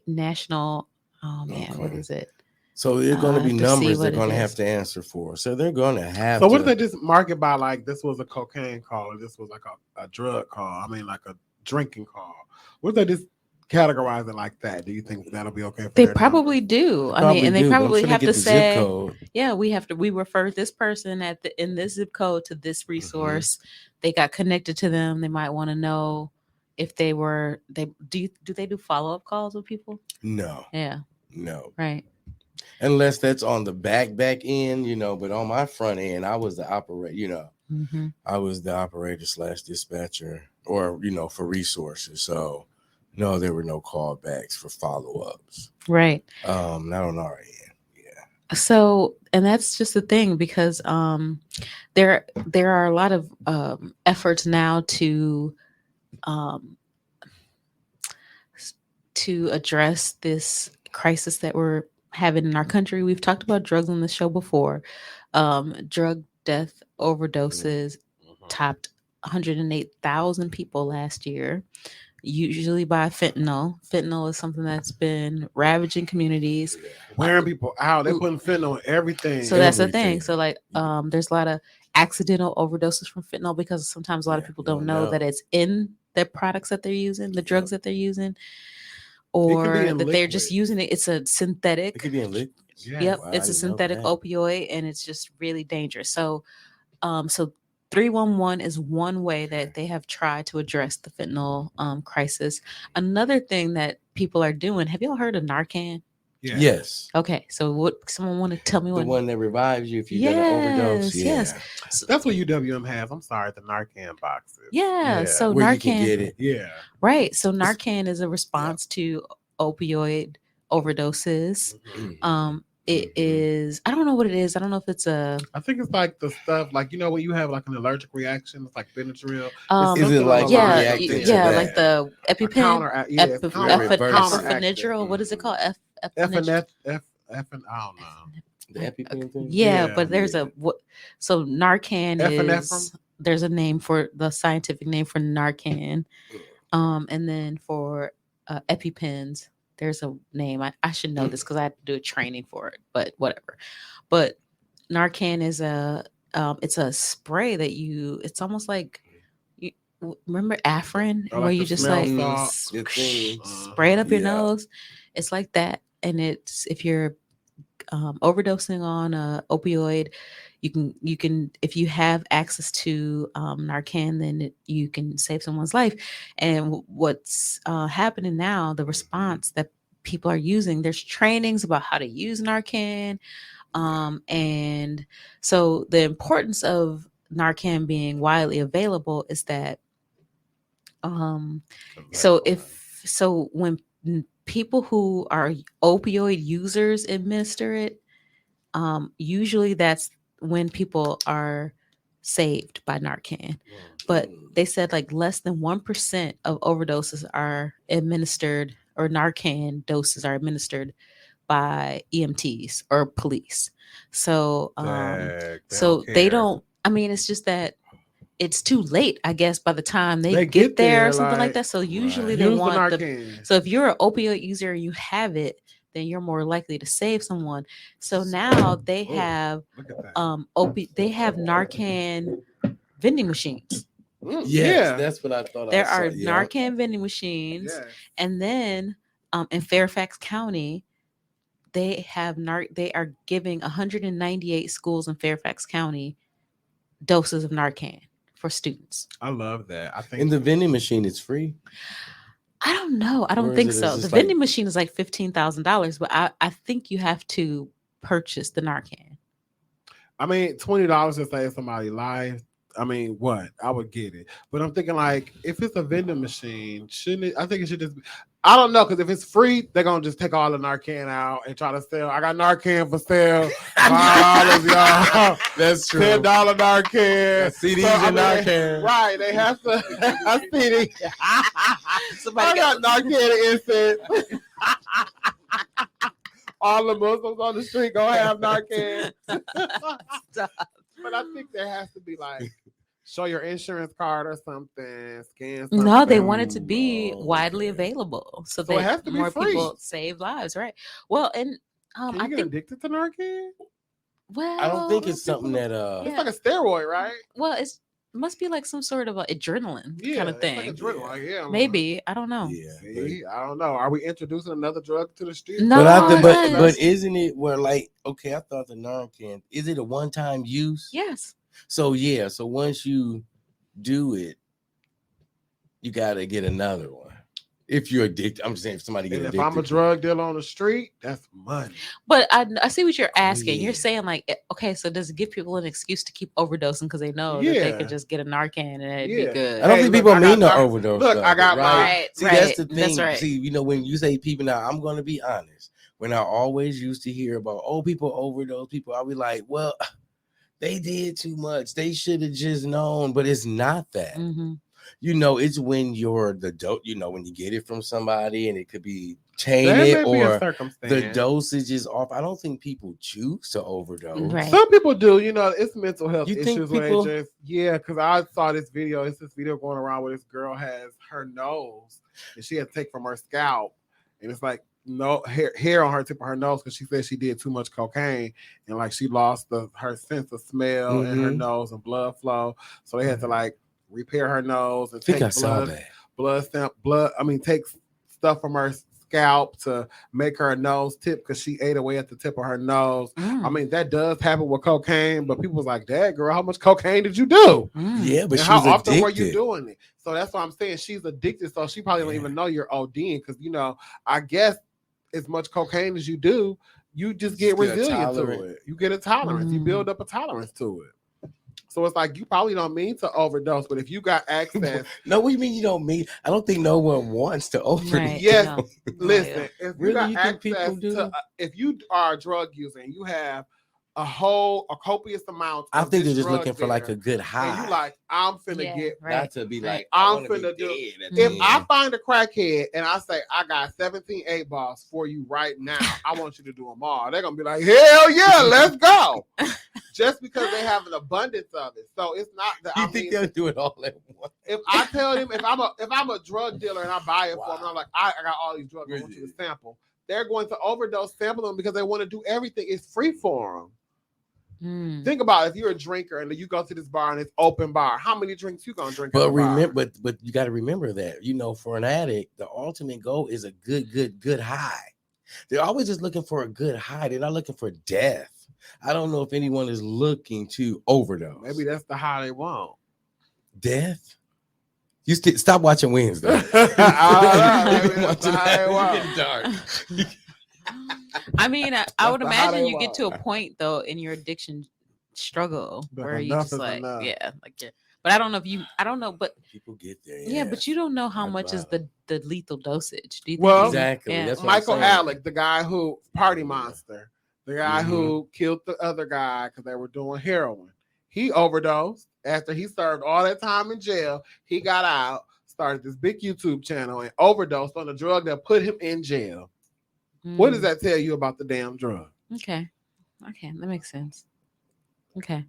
National. Oh man, what is it? So they're going to be numbers they're going to have to answer for. So they're going to have. So what if they just market by like this was a cocaine call or this was like a drug call? I mean, like a drinking call. What if they just categorize it like that? Do you think that'll be okay? They probably do. I mean, and they probably have to say, yeah, we refer this person in this zip code to this resource. They got connected to them. They might want to know if they do they do follow-up calls with people? No. Yeah. No. Right. Unless that's on the back end, but on my front end, I was the operator, I was the operator / dispatcher or, for resources. So no, there were no callbacks for follow-ups. Right. Not on our end. Yeah. So, and that's just the thing because there are a lot of efforts now to address this crisis that we're having in our country. We've talked about drugs on the show before. Drug death overdoses topped 108,000 people last year, usually by fentanyl. Fentanyl is something that's been ravaging communities, wearing people out. They're putting fentanyl in everything. So that's the thing. So like, there's a lot of accidental overdoses from fentanyl because sometimes a lot of people don't know that it's in the products that they're using, the drugs that they're using, or that they're just using it. It's a synthetic. It could be in liquid. Yeah, yep, it's a synthetic opioid, and it's just really dangerous. So, 311 is one way that they have tried to address the fentanyl crisis. Another thing that people are doing. Have y'all heard of Narcan? Yeah. Yes. Okay. So what? Someone want to tell me the one that revives you if you're gonna overdose? Yes. So that's what UWM has. I'm sorry, the Narcan boxes. Yeah. So where Narcan, you can get it. Yeah. Right. So Narcan is a response to opioid overdoses. It is. I don't know what it is. I don't know if it's a. I think it's like the stuff like when you have like an allergic reaction. It's like Benadryl. Is it like like the EpiPen? Epinephrine. What is it called? I don't know. The EpiPen thing. Yeah, but there's so Narcan is. There's a name for the scientific name for Narcan, and then for EpiPens. There's a name. I should know this because I had to do a training for it, but whatever. But Narcan is it's a spray that it's almost like, you remember Afrin, where you just like spray it up your nose. It's like that. And it's, if you're overdosing on a opioid, you can, if you have access to Narcan, then you can save someone's life. And what's happening now, the response that people are using. There's trainings about how to use Narcan. And so the importance of Narcan being widely available is that so when people who are opioid users administer it, usually that's when people are saved by Narcan. But they said like less than 1% of overdoses are administered, or Narcan doses are administered by EMTs or police. So they don't, I mean, it's just that it's too late, I guess, by the time they get there or something like that. So usually they want so if you're an opioid user and you have it, then you're more likely to save someone. So now they have they have Narcan vending machines. That's what I thought. There are Narcan vending machines, and then in Fairfax County, they are giving 198 schools in Fairfax County doses of Narcan for students. I love that. I think in the vending machine, it's free. I don't know. I don't think so. The vending machine is like $15,000, but I think you have to purchase the Narcan. I mean, $20 to save somebody's life. I mean, what? I would get it. But I'm thinking like, if it's a vending machine, shouldn't it? I think it should just be, I don't know, because if it's free, they're going to just take all the Narcan out and try to sell. I got Narcan for sale. $5, y'all. That's true. $10 Narcan. CDs and Narcan. Right. They have to. I CD. I got Narcan incense. All the Muslims on the street going to have Narcan. But I think there has to be like, show your insurance card or something, scan something. No, they want it to be widely available, so it has to be more free. People save lives, right? Well, and Can you get addicted to Narcan? Well, I don't think it's something that it's like a steroid, right? Well, it must be like some sort of adrenaline kind of thing. It's like adrenaline, maybe I don't know. See, I don't know. Are we introducing another drug to the street? No, but isn't it where like okay? I thought the Narcan is it a one-time use? Yes. So so once you do it, you gotta get another one. If you're addicted, I'm just saying if somebody gets addicted. If I'm a drug dealer on the street, that's money. But I see what you're asking. You're saying like, okay, so does it give people an excuse to keep overdosing because they know that they could just get a Narcan and it'd be good? I don't think people mean to overdose. Look, I got right. See, that's the thing. That's right. See, when you say people now, I'm gonna be honest. When I always used to hear about people overdose, I'll be like, well, they did too much. They should have just known, but it's not that. Mm-hmm. It's when you're the dope, when you get it from somebody and it could be tainted or the dosage is off. I don't think people choose to overdose. Right. Some people do, it's mental health issues. Because I saw this video. It's this video going around where this girl has her nose and she had to take from her scalp. And it's like, no hair on her tip of her nose because she said she did too much cocaine and like she lost her sense of smell in her nose and blood flow. So they had to like repair her nose and take take stuff from her scalp to make her nose tip because she ate away at the tip of her nose. I mean, that does happen with cocaine, but people was like, "Dad, girl, how much cocaine did you do?" Yeah, but how often were you doing it? So that's why I'm saying she's addicted. So she probably don't even know you're ODing because I guess as much cocaine as you do, you just get resilient to it. You get a tolerance. You build up a tolerance to it. So it's like you probably don't mean to overdose, but if you got access, no, what do you mean you don't mean? I don't think no one wants to overdose. Right. Yes, listen. If you got access to, if you are a drug user and you have a copious amount. I think they're just looking for like a good high. And you like, I'm finna get not to be like, I'm finna do. If I find a crackhead and I say I got 17 8 balls for you right now, I want you to do them all. They're gonna be like, hell yeah, let's go. Just because they have an abundance of it. So it's not that you think they'll do it all at once. If I tell them if I'm a drug dealer and I buy it for them, and I'm like, I got all these drugs, I want you to sample. They're going to overdose sample them because they want to do everything. It's free for them. Think about it, if you're a drinker and you go to this bar and it's open bar, how many drinks you gonna drink? But remember, but you got to remember that for an addict, the ultimate goal is a good high. They're always just looking for a good high. They're not looking for death. I don't know if anyone is looking to overdose. Maybe that's the high they want. Death. You stop watching Wednesday. All right, You've been watching that. wow. You get dark. I mean, I would the how imagine they you get to a walk. point though in your addiction struggle But where you enough just is like, enough. yeah, like yeah. But I don't know if you, I don't know, but People get there. yeah, but you don't know how That's much is wild. the lethal dosage. Do you think Well, you- Exactly. yeah. That's what Michael I'm saying. Alec, the guy who Party Yeah. Monster, the guy Mhm. who killed the other guy because they were doing heroin. He overdosed after he served all that time in jail. He got out, started this big YouTube channel, and overdosed on a drug that put him in jail. What does Mm, that tell you about the damn drug? Okay, that makes sense. Okay,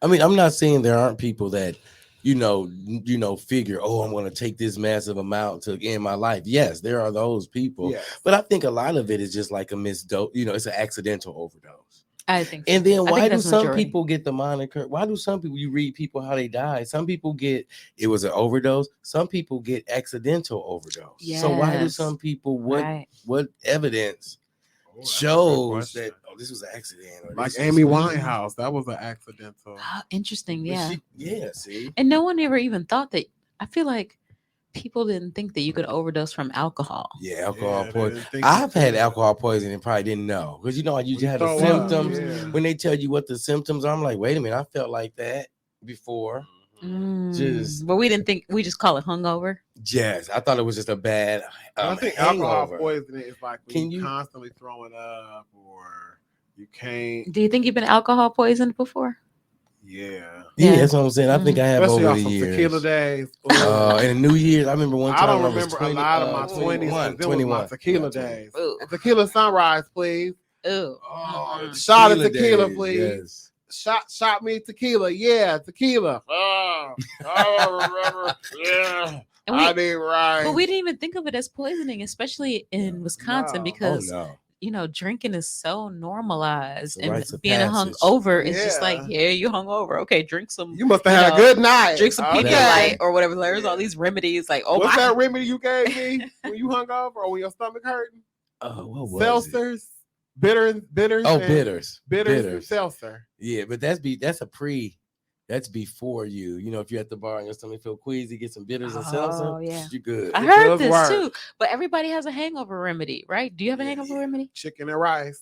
I mean, I'm not saying there aren't people that, figure, oh, I'm going to take this massive amount to end my life. Yes, there are those people. Yes. But I think a lot of it is just like a misdose. It's an accidental overdose. I think. So. And then I why think do that's some majority. people get the moniker? Why do some people, you read people how they die? Some people get, it was an overdose. Some people get accidental overdose. So why do Yes. some people, Right. what evidence Oh, that's a good shows question. that, oh, this was an accident? Or Like this Amy was- Winehouse, that was an accidental. Interesting. But Yeah. see? And no one ever even thought that. I feel like people didn't think that you could overdose from alcohol. Yeah, alcohol Yeah, they poisoning. didn't think you I've had could. alcohol poisoning and probably didn't know. Because I usually had the throw up, symptoms. yeah. When they tell you what the symptoms are, I'm like, wait a minute, I felt like that before. Just- But we didn't think. We just call it hungover. Yes, I thought it was just a bad I think hangover. alcohol poisoning is like when Can you you- constantly throwing up or you can't. Do you think you've been alcohol poisoned before? Yeah. Yeah, Yeah. that's what I'm saying. I think I have Especially over off the some years. tequila days. And New Year's, I remember one I time don't when I was remember 20, a lot of my 20s. 'cause them was my tequila days. Ooh. Tequila sunrise, please. Ooh. Oh, Shot of tequila, days, please. yes. Shot me tequila. Yeah, tequila. Oh, I remember. Yeah. And I did right. But we didn't even think of it as poisoning, especially in Wisconsin, No. Oh because no. drinking is so normalized, It's a and rites of being passage. hungover is just Yeah. like, yeah, you hungover. Okay, drink some. You must have had a good night. Drink some Okay. Pedialyte or whatever. There's all these remedies, like, oh What's my. that remedy you gave me when you hung over or when your stomach hurting? Oh, what was it? Seltzers, bitters. Oh, and- bitters. bitters, and seltzer. Yeah, but that's before you. If you're at the bar and your stomach feel queasy, get some bitters and seltzer. Oh, yeah. You're good. I It heard does this work. too, but everybody has a hangover remedy, right? Do you have a hangover remedy? Chicken and rice.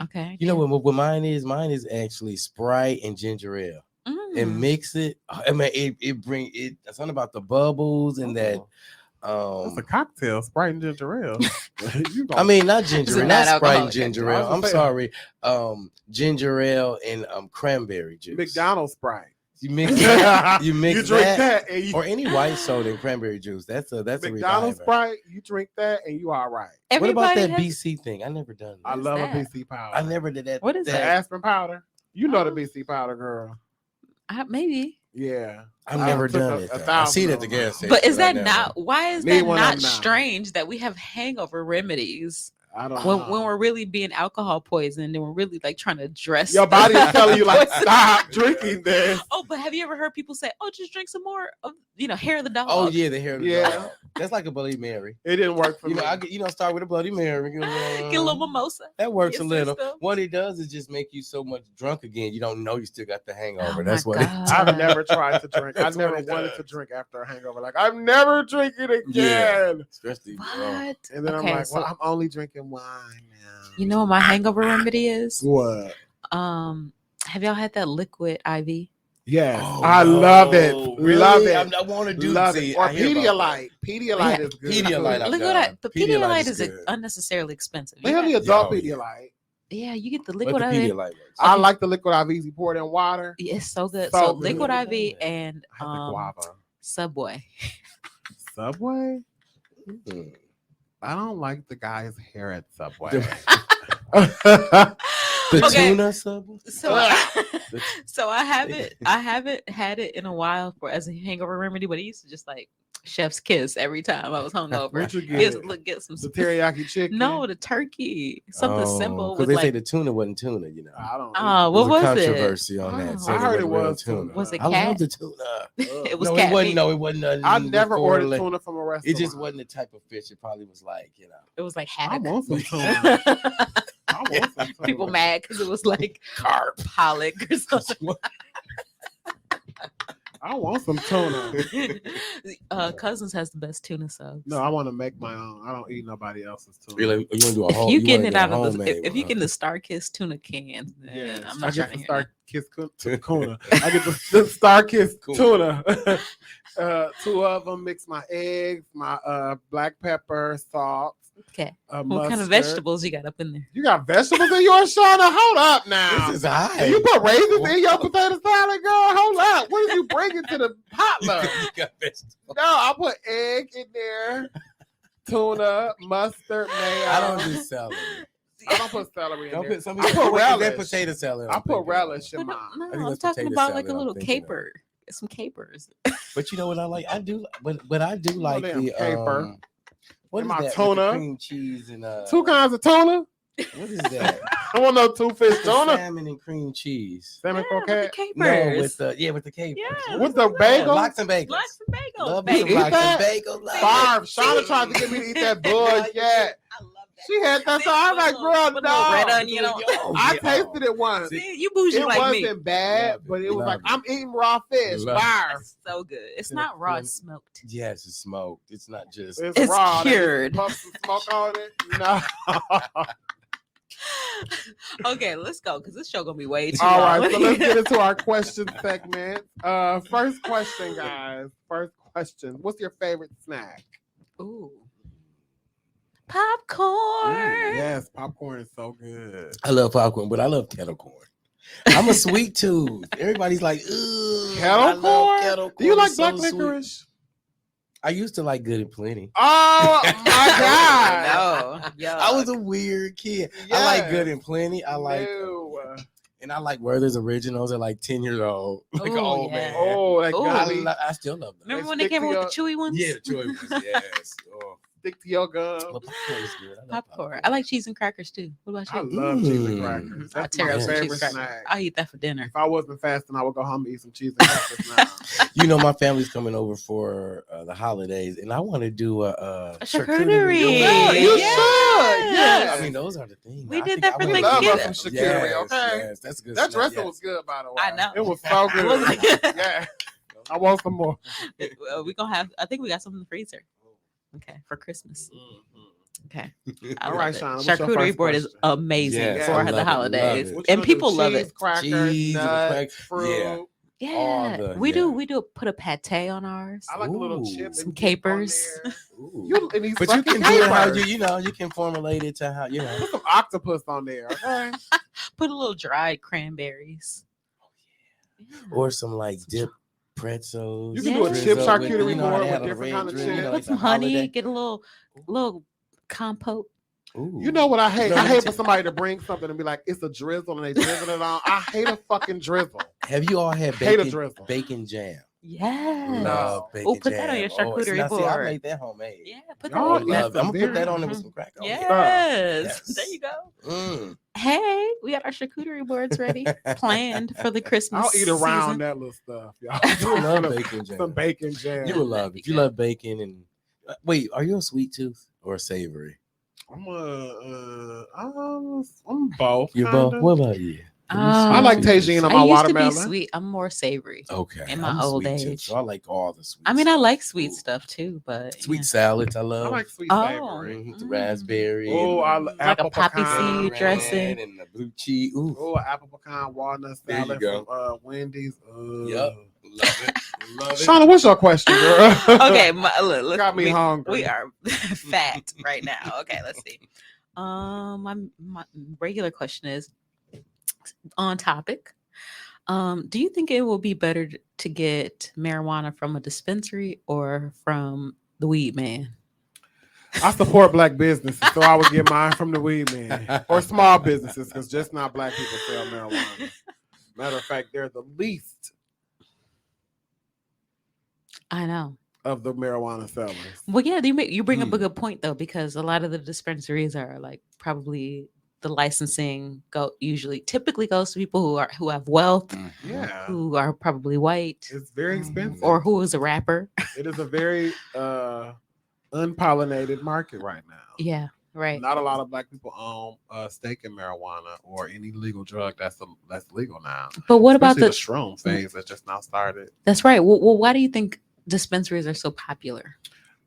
Okay. You know what mine is? Mine is actually Sprite and ginger ale. And mix it. I mean, it bring it. Something about the bubbles and that. That's a cocktail, Sprite and ginger ale. I mean, not ginger ale, not Sprite and non-alcoholic ginger I ale. was I'm gonna say- sorry. Ginger ale and cranberry juice. McDonald's Sprite. You mix that. You mix You drink that, and you, or any white soda and cranberry juice. That's a McDonald's reviver. Sprite. You drink that and you all right. What about that has- BC thing? I never done that. I What is love that? a BC powder. I never did that. What is The that? aspirin powder. You know the Oh. BC powder, girl. Maybe. Yeah. I've I never took done a- it. a though. I see it at the $1,000 gas station. But is that I never- not? Why is Need that one of not them now. strange that we have hangover remedies I don't when know. we're really being alcohol poisoned and we're really like trying to address Your body is telling you like poison? stop drinking this. Oh, but have you ever heard people say, "Oh, just drink some more of hair of the dog"? Oh yeah, the hair. Of the Yeah. dog. That's like a Bloody Mary. It didn't work for me. Start with a Bloody Mary. Get a little mimosa. That works Yes, a little. sister. What it does is just make you so much drunk again. You don't know you still got the hangover. Oh That's my what. God. I've never tried to drink. I That's never what it wanted does. to drink after a hangover. Like I'm never drinking again. Yeah. Especially. What? And then Okay, I'm like, so- well, I'm only drinking wine now. You know what my hangover remedy is? What? Have y'all had that liquid IV? Yes, Oh, I no. love it. Really? Love it. I want to do Love see, it. Or I hear about Pedialyte. Pedialyte Yeah, is good. Pedialyte, I've Liquid, done. but Pedialyte Pedialyte is is good. unnecessarily expensive. They You have the got- adult Oh, yeah. Pedialyte. yeah, you get the But liquid the IV. Pedialyte works. I like the liquid IVs you pour it in water. It's so good. So So good. liquid Never IV done that. and I have the guava. Subway. Subway? Mm. I don't like the guy's hair at Subway. The Okay. tuna Subway? So I haven't had it in a while as a hangover remedy, but I used to just like chef's kiss every time I was hungover. Where'd you get it? Get some The teriyaki chicken? no, the turkey, something simple Because with they say like the tuna wasn't tuna, you know. I don't Oh, There's what a was it? controversy on that. Oh. Saying I heard wasn't it real was tuna. Was it I cat? love the tuna. It was no, cat it wasn't. meat. No, it wasn't. I never ordered tuna. tuna from a restaurant. It just wasn't the type of fish. It probably was like, you know. It was like I haddock. want some tuna. I want some tuna. People mad because it was like carp, pollock, or something. I want some tuna. Cousins has the best tuna subs. No, I want to make my own. I don't eat nobody else's tuna. Really? You want to do a If whole? you getting it out of homemade if you one, getting the Star-Kissed tuna cans, then Yeah, I'm I not get trying to the hear Star that. Kiss tuna. I get the Star Kiss tuna. 2 of them. Mix my eggs, my black pepper, salt. Okay. What Mustard. kind of vegetables you got up in there? You got vegetables in yours, Shana? Hold up now. This is high. Do you put raisins in your potato salad, girl? Hold up. What did you bring into the potluck? You got vegetables. No, I put egg in there, tuna, mustard, mayo. I don't do celery. I don't put celery in Don't there. put some. I put relish. That potato salad. I put relish in No, mine. I'm that's talking potato about like a salad I'm little thinking of. caper. Some capers. But you know what I like? I do, but I do like damn the caper. what And is my that? With tuna. the cream cheese and 2 kinds of tuna. What is that? I want no 2 fish The tuna. salmon and cream cheese. Salmon Yeah, with the croquette. capers. No, with the capers. Yeah. What With is the that? bagel? Lox and bagels. Lox and bagels. Love Bagels. me some lox that? and bagels. Love Barb. it. Shauna tried to get me to eat that bullshit. I love that. She had that. So I was like, girl, With no. little red onion on. Oh, I yeah. tasted it once. See, you bougie It like me. wasn't bad, Love it. but it was Love like, it. I'm eating raw fish. Love it. Barb. It's so good. It's Yeah, not raw, yeah. it's smoked. Yes, it's smoked. It's not just. It's It's raw. They cured. just pump some smoke on it. No. Okay, let's go because this show gonna be way too All long. right, so let's get into our question segment. First question, guys. First question. What's your favorite snack? Ooh. Popcorn. Yes, popcorn is so good. I love popcorn, but I love kettle corn. I'm a sweet tooth. Everybody's like, ugh. Kettle I love corn? kettle Do you corn. like It's black so sweet. licorice? I used to like Good and Plenty. Oh my god! No. Yo. I was a weird kid. I like Good Yes. and Plenty. I like, No. and I like Werther's Originals at like 10 years old, like an Ooh, old yeah. man. Oh, that Ooh. gummy. I still love them. Remember They when they stick came to out with the chewy ones? Yeah, Joy was, yes. Oh, Stick to your gum. but popcorn is good. I love Popcorn. I like cheese and crackers too. What about I you? love cheese and Mm. crackers. I That's tear my up some cheese favorite and crackers. snack. I eat that for dinner. If I wasn't fasting, I would go home and eat some cheese and crackers now. You know, my family's coming over for the holidays, and I want to do a charcuterie. Yeah, you Yes. should. Yes. I mean, those are the things. We I did think that I for would We love love us Thanksgiving. some charcuterie, Yes, okay? yes, that's good. That snack, dressing was good, by the way. I know. It was so good. Wasn't it? Yeah. I want some more. We gonna have. I think we got some in the freezer. Okay, for Christmas. Okay. I All love right, it. Shana, what's your Charcuterie first board is question? amazing Yes, for I the love it, holidays, love it. What you and gonna do? people love Cheese, it. Crackers, Cheese, nuts, crack- fruit. yeah. Yeah, we do put a pate on ours. I like a little Ooh. chip. Some and dip on capers. there. Ooh. You, and these But you fucking can do it how capers. you can formulate it to how Put some octopus on there, okay? Put a little dried cranberries. Yeah. or some like dip pretzels. You can do a Yeah. chip Drizzle charcuterie you know how board they with have a different red kind of drizzle, chips. Put it's some a honey. holiday. Get a little compote. Ooh. You know what I hate? No, I let me hate for tell- somebody to bring something and be like, it's a drizzle, and they drizzle it on. I hate a fucking drizzle. Have you all had Hate a bacon, drizzle. bacon jam? Yes. No. Bacon Oh, put that on your jam. Oh, charcuterie see, I board. made that homemade. Yeah, put Y'all that. eat Love it. some I'm gonna put that on there with Mhm. some crackers. Yes. Yes. There you go. Mm. Hey, we got our charcuterie boards ready, planned for the Christmas. I'll eat around season. that little stuff, y'all. You will love bacon jam. Some bacon jam. You will love it. If you love bacon and wait, are you a sweet tooth or a savory? I'm both. You're kinda. both. What about you? I like Tajin on my I used watermelon. to be sweet. I'm more savory. Okay. In my I'm a old sweet tooth, age. so I like all the sweet. I mean, I stuff. like sweet Ooh. stuff too, but Sweet yeah. salads. I I love. like sweet Oh. savory. Mhm, the Mm. raspberry. Oh, and I Like apple a poppy pecan. seed dressing. and the blue cheese. Ooh. Oh, apple pecan walnut There you salad go. from Wendy's. Yep. Love it. Love it. Shauna, what's your question, girl? Okay, look, Got me hungry. We are fat right now. Okay, let's see. My regular question is on topic. Do you think it will be better to get marijuana from a dispensary or from the weed man? I support black businesses, so I would get mine from the weed man or small businesses, because just not black people sell marijuana. Matter of fact, they're the least I know. of the marijuana sellers. Well, yeah, you bring up a good point though, because a lot of the dispensaries are like probably the licensing typically goes to people who have wealth, Yeah, who are probably white, it's very expensive. or who is a rapper. It is a very unpollinated market right now. Yeah. Right. Not a lot of black people own stake in marijuana or any legal drug that's legal now. But what about Especially the shroom phase that just now started? That's right. Well, why do you think dispensaries are so popular?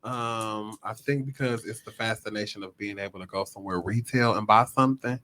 I think because it's the fascination of being able to go somewhere retail and buy something.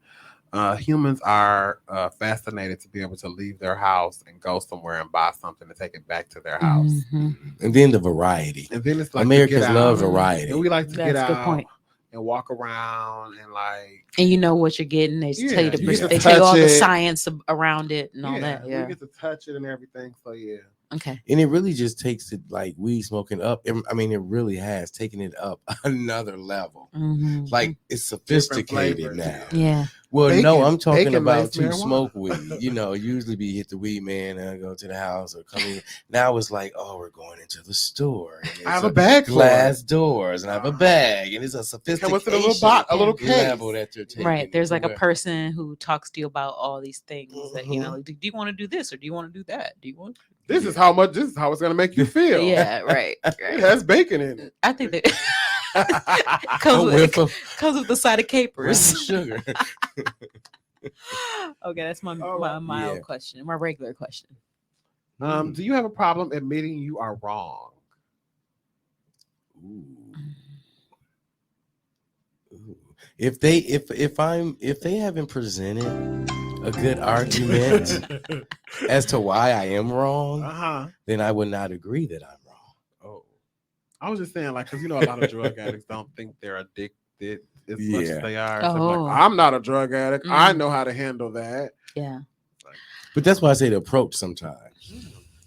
Humans are fascinated to be able to leave their house and go somewhere and buy something and take it back to their house. Mm-hmm. And then the variety. And then it's like Americans love variety. And we like to get That's a good out point. and walk around and like. And you know what you're getting. They tell you they tell you all it. the science around it and all that. Yeah. We get to touch it and everything. So yeah. Okay. And it really just takes it like weed smoking up. I mean, it really has taken it up another level. Mm-hmm. Like it's sophisticated now. Yeah. Well, Bacon, no, I'm talking about to marijuana. smoke weed. You know, usually be hit the weed man and I go to the house or come in. Now it's like, oh, we're going into the store. And I have a bag, glass doors, and I have a bag, and it's a sophistication. With a little case. Level that you're taking. Right. There's like a person who talks to you about all these things that you know. Like, do you want to do this or do you want to do that? Do you want? This is how it's going to make you feel. Yeah. Right. It has bacon in it. I think that. comes with the side of capers. Sugar. Okay, that's my mild question. My regular question. Do you have a problem admitting you are wrong? Ooh. If they haven't presented a good argument as to why I am wrong, then I would not agree that I'm wrong. Oh, I was just saying, like, because a lot of drug addicts don't think they're addicted as much as they are. So like, I'm not a drug addict. I know how to handle that. Yeah. But that's why I say the approach sometimes.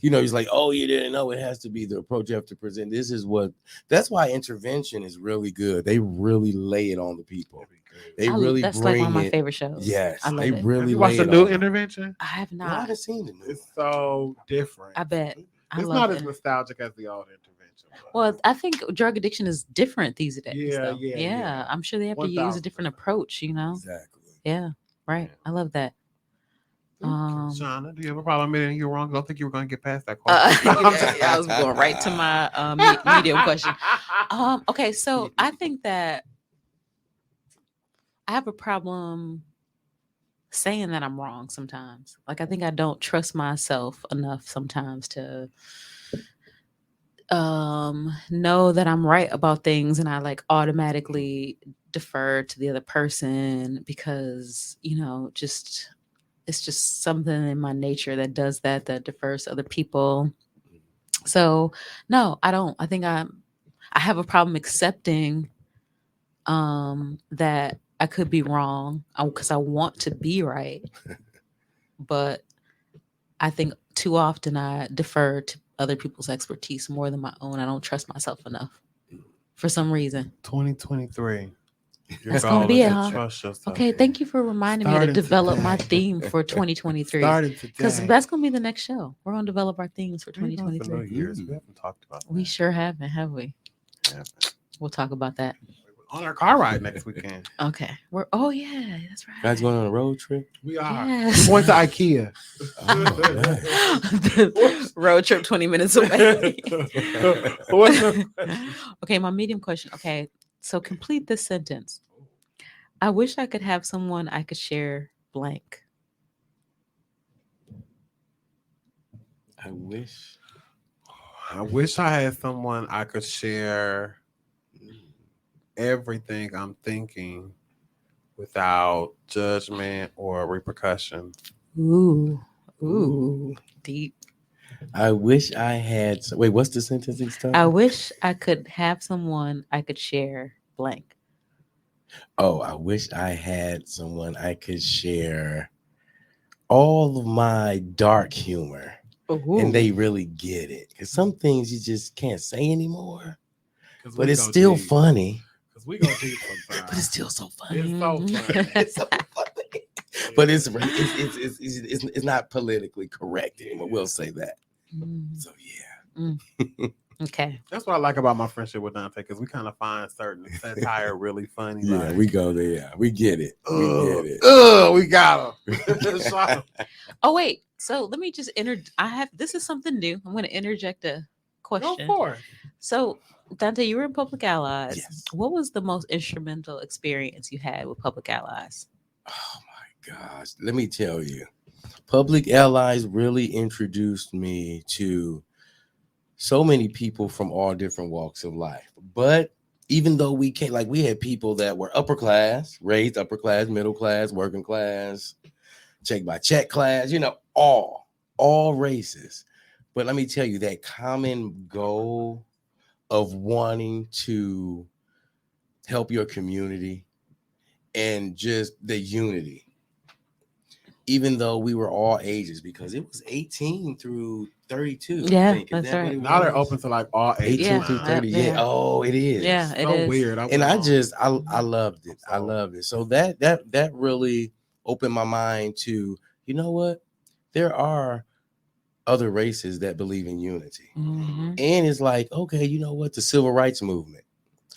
He's like, oh, you didn't know. It has to be the approach you have to present. That's why intervention is really good. They really lay it on the people. That's like one of my favorite shows. Yes. I love they it. really have you watched the new Intervention? I have not. No, I haven't seen the new. It's so different. I bet. It's not as nostalgic as the old Intervention. Well, I think drug addiction is different these days. Yeah. I'm sure they have to use a different approach, Exactly. Yeah. Right. I love that. Shana, do you have a problem admitting you're wrong? I don't think you were going to get past that question. I was going right to my medium question. Okay, so I think that I have a problem saying that I'm wrong sometimes. Like, I think I don't trust myself enough sometimes to know that I'm right about things, and I like automatically defer to the other person because it's just something in my nature that does that defers to other people. So no, I don't. I think I have a problem accepting that I could be wrong because I want to be right. But I think too often I defer to other people's expertise more than my own. I don't trust myself enough for some reason. 2023. That's going to be it, huh? Okay, thank you for reminding me to develop my theme for 2023. Because that's going to be the next show. We're going to develop our themes for 2023. We haven't talked about that. We sure haven't, have we? Yeah. We'll talk about that. On our car ride next weekend. Okay. That's right. Guys going on a road trip? We are. Yes. Going to IKEA. The road trip 20 minutes away. Okay, my medium question. Okay. So complete this sentence. I wish I could have someone I could share blank. I wish I had someone I could share everything I'm thinking without judgment or repercussion. Ooh, deep. I wish I had. Wait, what's the sentence he started? I wish I could have someone I could share blank. Oh, I wish I had someone I could share all of my dark humor. Ooh. And they really get it. Because some things you just can't say anymore. But it's still funny. Because we go deep sometimes. But it's still so funny. It's so funny. It's so funny. But it's not politically correct anymore. We'll say that. So yeah. Okay. That's what I like about my friendship with Dante, because we kind of find certain satire really funny. Yeah, we go there. Yeah, we get it. We got him. Oh wait. So let me just this is something new. I'm going to interject a question. Go for it. So, Dante, you were in Public Allies. Yes. What was the most instrumental experience you had with Public Allies? Oh my gosh. Let me tell you. Public Allies really introduced me to so many people from all different walks of life. But even though we can't, like, we had people that were upper class, raised upper class, middle class, working class, check by check class, all races. But let me tell you, that common goal of wanting to help your community and just the unity, even though we were all ages, because it was 18 through 32. Yeah, I think. that's that right. Now they're open to like all ages. 18 Yeah, through 30. yeah. Yeah. Oh, it is. Yeah, it So is. weird. And I loved it. I loved it. So that really opened my mind to, you know what? There are other races that believe in unity. Mhm. And it's like, okay, you know what? The civil rights movement.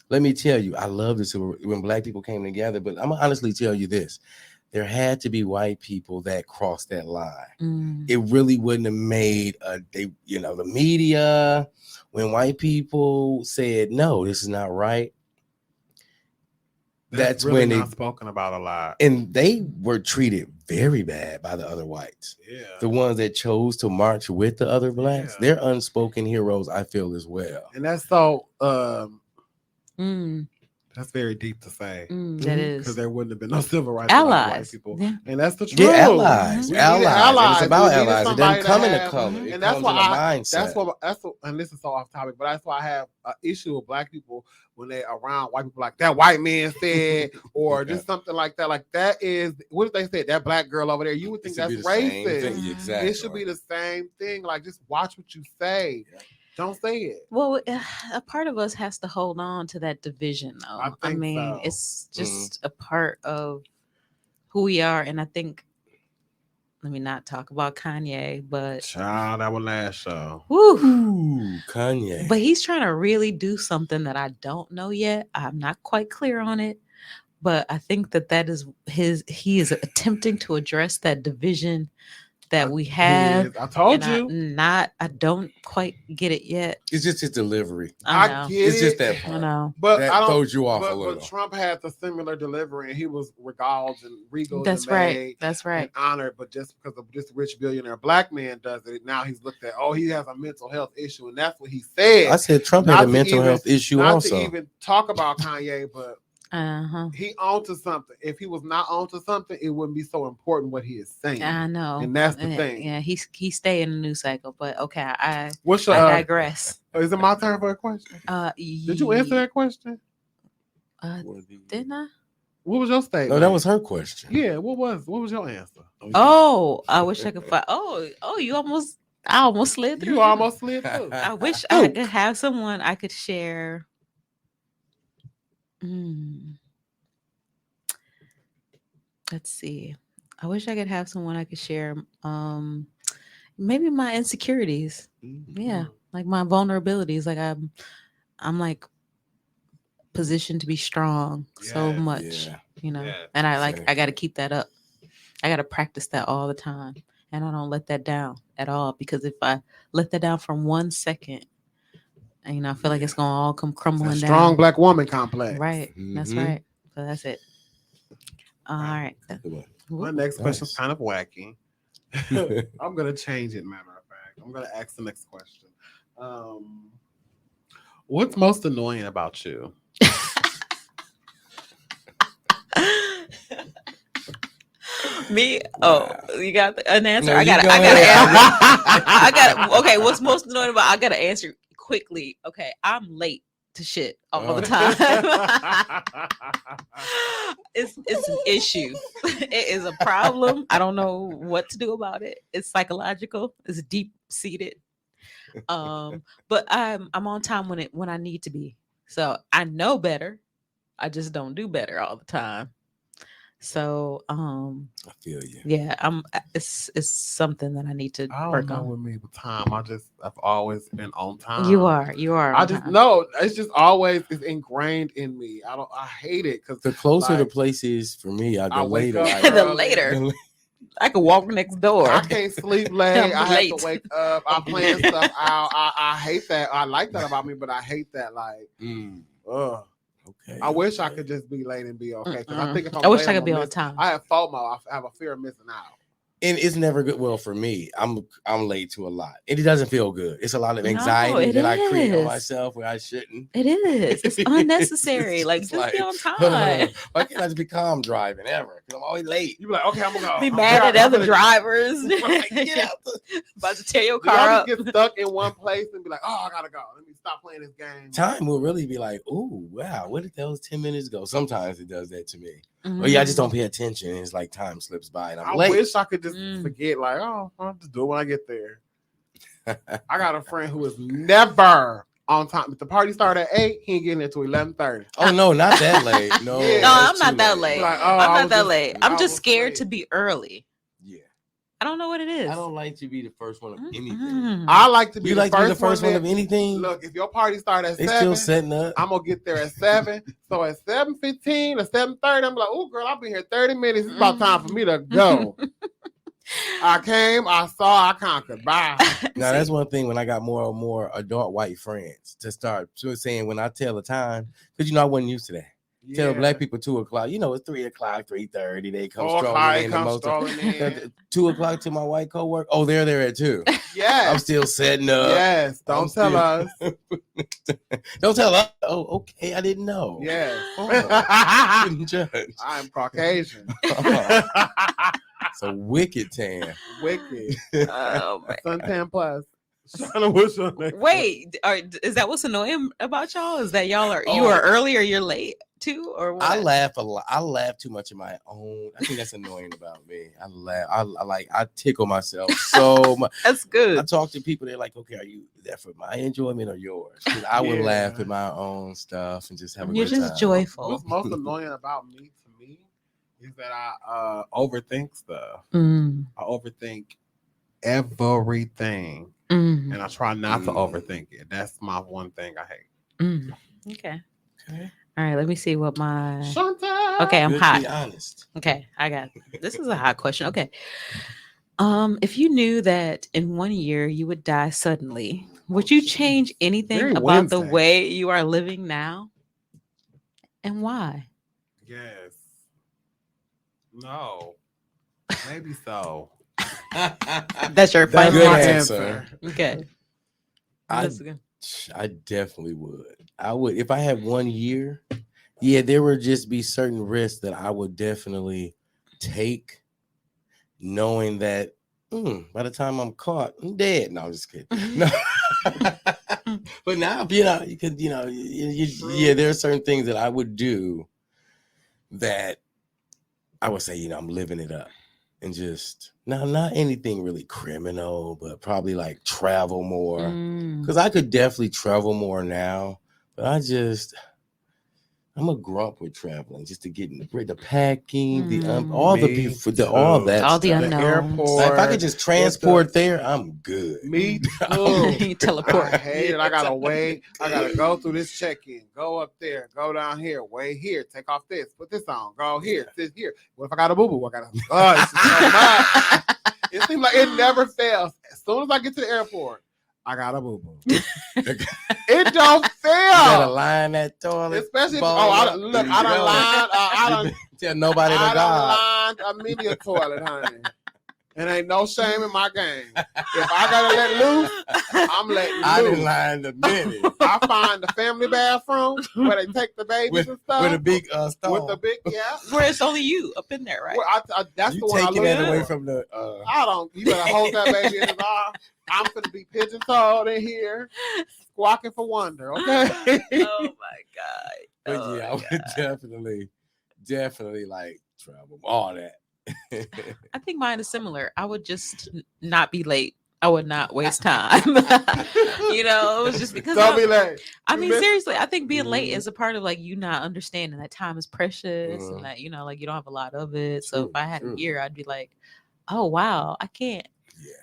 Let me tell you, I love the civil when black people came together, but I'm gonna honestly tell you this. There had to be white people that crossed that line. Mm. It really wouldn't have made the media, when white people said, no, this is not right. That's really when not spoken about a lot. And they were treated very bad by the other whites. Yeah. The ones that chose to march with the other blacks, they're unspoken heroes, I feel, as well. And that's so Mm. that's very deep to say. That is. Because there wouldn't have been no civil rights allies. White people. Yeah. And that's the truth. Yeah, allies. We Allies. needed allies. It's about We needed allies. It somebody doesn't come to in a have- color. And It that's comes why in a mindset. that's what, and this is so off topic, but that's why I have an issue with black people when they're around white people, like that white man said, or just something like that. Like that is, what if they said that black girl over there? You would think that's racist. Exactly. It should be the same thing. Like, just watch what you say. Don't say it. Well, a part of us has to hold on to that division, though. I mean, so. it's just a part of who we are. And I think, let me not talk about Kanye, but Child, that was last show. Ooh, Kanye. But he's trying to really do something that I don't know yet. I'm not quite clear on it, but I think that is he is attempting to address that division that we have. I told you. I don't quite get it yet. It's just his delivery. I know. It's just that part. I know. But that throws you off a little. But Trump had the similar delivery, and he was regaled and regal. That's right. That's right. And honored, but just because of this rich billionaire black man does it, now he's looked at. Oh, he has a mental health issue, and that's what he said. I said Trump had a mental health issue also. Not to even talk about Kanye, but. Uh-huh. He onto something. If he was not onto something, it wouldn't be so important what he is saying. I know, and that's the thing. Yeah, he stay in the news cycle, but okay, I digress. Is it my turn for a question? Did you answer that question? Didn't I? What was your statement? No, that was her question. Yeah, what was your answer? Oh, I wish I could find. Oh, I almost slid through. You almost slid through. I wish I could have someone I could share. Let's see. I wish I could have someone I could share. Maybe my insecurities. Yeah, like my vulnerabilities. Like I'm like positioned to be strong so much, and I got to keep that up. I got to practice that all the time, and I don't let that down at all, because if I let that down for 1 second, I feel like it's gonna all come crumbling down. Strong black woman complex. Right. That's right. So that's it. All right. My next question is kind of wacky. I'm gonna change it. Matter of fact, I'm gonna ask the next question. What's most annoying about you? Me? Oh, you got an answer? No, I got it. Okay, what's most annoying about? I got to answer quickly. Okay, I'm late to shit all the time. It's an issue. It is a problem. I don't know what to do about it. It's psychological. It's deep seated. But I'm on time when I need to be. So I know better. I just don't do better all the time. So I feel you. Yeah, it's something that I need to work on. With me with time, I've always been on time. You are. I just know it's just always it's ingrained in me. I hate it because the closer the place is for me, the later. The later. I could walk next door. I can't sleep late. I'm I late. have to wake up. I'm playing stuff out. I hate that. I like that about me, but I hate that. Like, Okay. I wish I could just be late and be okay. Because I think if I'm I wish late, I could I'm be gonna on miss- time. I have FOMO. I have a fear of missing out. And it's never good. Well, for me, I'm late to a lot. It doesn't feel good. It's a lot of No, anxiety it that I create on is. myself where I shouldn't. It is. It's unnecessary. It's Like, just just be like, on time. Why can't I just be calm driving ever? Because I'm always late. You be like, okay, I'm gonna go. Be mad at other drivers. Like, get out the- About to tear your Do y'all car just up. get stuck in one place and be like, oh, I gotta go. Let me stop playing this game. Time will really be like, oh, wow, where did those 10 minutes go? Sometimes it does that to me. Or yeah, I just don't pay attention. And it's like time slips by and I'm I late. wish I could just forget, like, oh, I'll just do it when I get there. I got a friend who is never on time. If the party started at 8, he ain't getting there till 11:30. Oh, no, not that late. No, Yeah. No, that's I'm not too that late. Like, oh, I'm I not was that just- late. I I'm just was scared late. to be early. Yeah. I don't know what it is. I don't like to be the first one of anything. I like to be You the like to be the first one that- of anything? Look, if your party started at They 7, still setting up. I'm gonna get there at 7. So at 7:15 or 7:30, I'm like, oh girl, I'll be here 30 minutes. It's about time for me to go. I came, I saw, I conquered. Bye. Now that's one thing when I got more and more adult white friends to start saying when I tell the time, because I wasn't used to that. Tell black people 2:00. It's 3:00, 3:30. They come strolling in the most. 2:00 to my white coworker. Oh, they're there at 2. Yes. I'm still setting up. Yes. Don't tell us. Don't tell us. Oh, okay. I didn't know. Yes. Oh, couldn't judge. I am Caucasian. It's a wicked tan. Wicked. Oh, man. Suntan plus. Shana, what's your next Wait, is that what's annoying about y'all? Is that y'all are you Oh. are early or you're late too, or what? I laugh a lot. I laugh too much in my own. I think that's annoying about me. I laugh. I tickle myself so much. That's good. I talk to people. They're like, "Okay, are you there for my enjoyment or yours?" Because I would laugh at my own stuff and just have a You're good just time. joyful. What's most annoying about me is that I overthink stuff. Mm. I overthink everything. Mm. And I try not to overthink it. That's my one thing I hate. Mm. Okay. All right. Let me see what my. Shanta. Okay, I'm Good, hot. be honest. Okay, I got this. Is a hot question. Okay. If you knew that in 1 year you would die suddenly, would you change anything Very about the Wednesday. way you are living now? And why? Yes. No. Maybe so. That's your That's final Good answer. answer. Okay. I That's good. I definitely would. I would if I had 1 year. Yeah, there would just be certain risks that I would definitely take, knowing that by the time I'm caught, I'm dead. No, I'm just kidding. No. But now, you could, yeah, there are certain things that I would do that I would say, I'm living it up. And just not anything really criminal, but probably like travel more. Because I could definitely travel more now, but I'm a grump with traveling, just to get in the packing, all the people, all that, all the stuff. unknowns. airport. Like, if I could just transport there, I'm good. Me You too. teleport. I hate it. I gotta wait. I gotta go through this check-in. Go up there. Go down here. Wait here. Take off this. Put this on. Go here. Sit here. What if I got a boo-boo? I gotta. Oh, it's so much. It seems like it never fails. As soon as I get to the airport, I got a boo-boo. It don't fail. You gotta line that toilet. Especially if, bowl I up. done There you go. lined. I done Tell nobody to I God. done lined a media toilet, honey. And ain't no shame in my game. If I gotta let loose, I'm letting I loose. done lined a minute I find the family bathroom where they take the babies and stuff. with a big stone. With the big, yeah. Where it's only you up in there, right? Well, that's You the one I taking look that away for. from the. I don't. You better hold that baby in his arm. I'm gonna be pigeon-toed in here, squawking for wonder. Okay. Oh my god. But Oh yeah, my I would definitely like travel, all that. I think mine is similar. I would just not be late. I would not waste time. It was just because Don't be late. I You mean, miss- seriously, I think being late Mhm. is a part of like you not understanding that time is precious and that like you don't have a lot of it. So True, if I had true. a year, I'd be like, oh wow, I can't.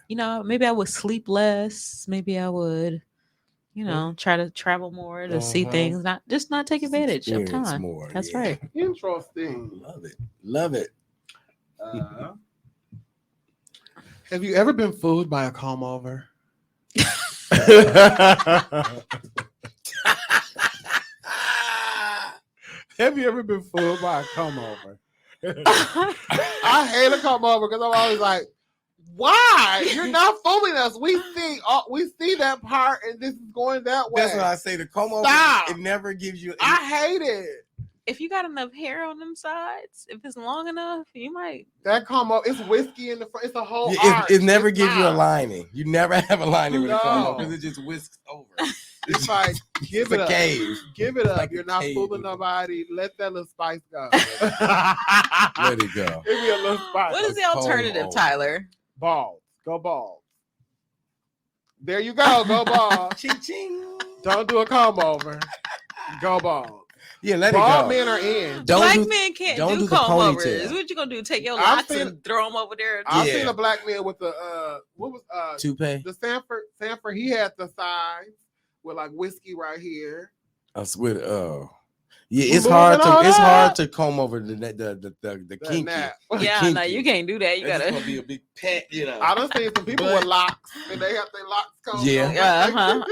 Yeah. Maybe I would sleep less. Maybe I would, try to travel more to see things, not take advantage of Experience time. more. That's yeah. right. Interesting. Love it. Uh, Have you ever been fooled by a comb over? Have you ever been fooled by a comb over? I hate a comb over because I'm always like, why? You're not fooling us. We see that part, and this is going that way. That's what I say. The comb over, it never gives you. I hate it. If you got enough hair on them sides, if it's long enough, you might. That comb over, it's whiskey in the front. It's a whole arch. It never gives you a lining. You never have a lining with a comb over because it just whisks over. It's like, give it up. Cave. Give it up. Like You're not fooling nobody. Let that little spice go. Let it go. Give me a little spice. What is the alternative, Tyler? Bald. Go bald. There you go. Go bald. Ching ching. Don't do a comb over. Go bald. Yeah, let bald it go. men are in. Black men can't do comb overs. What you gonna do? Take your locks and throw them over there? I've seen a black man with the what was toupee? The Sanford. He had the sides with like whiskey right here. With yeah, it's hard to comb over the kinky. Yeah, no, you can't do that. You gotta gonna be a big pet, you know. I done seen some people with locks and they have their locks combed. Yeah, And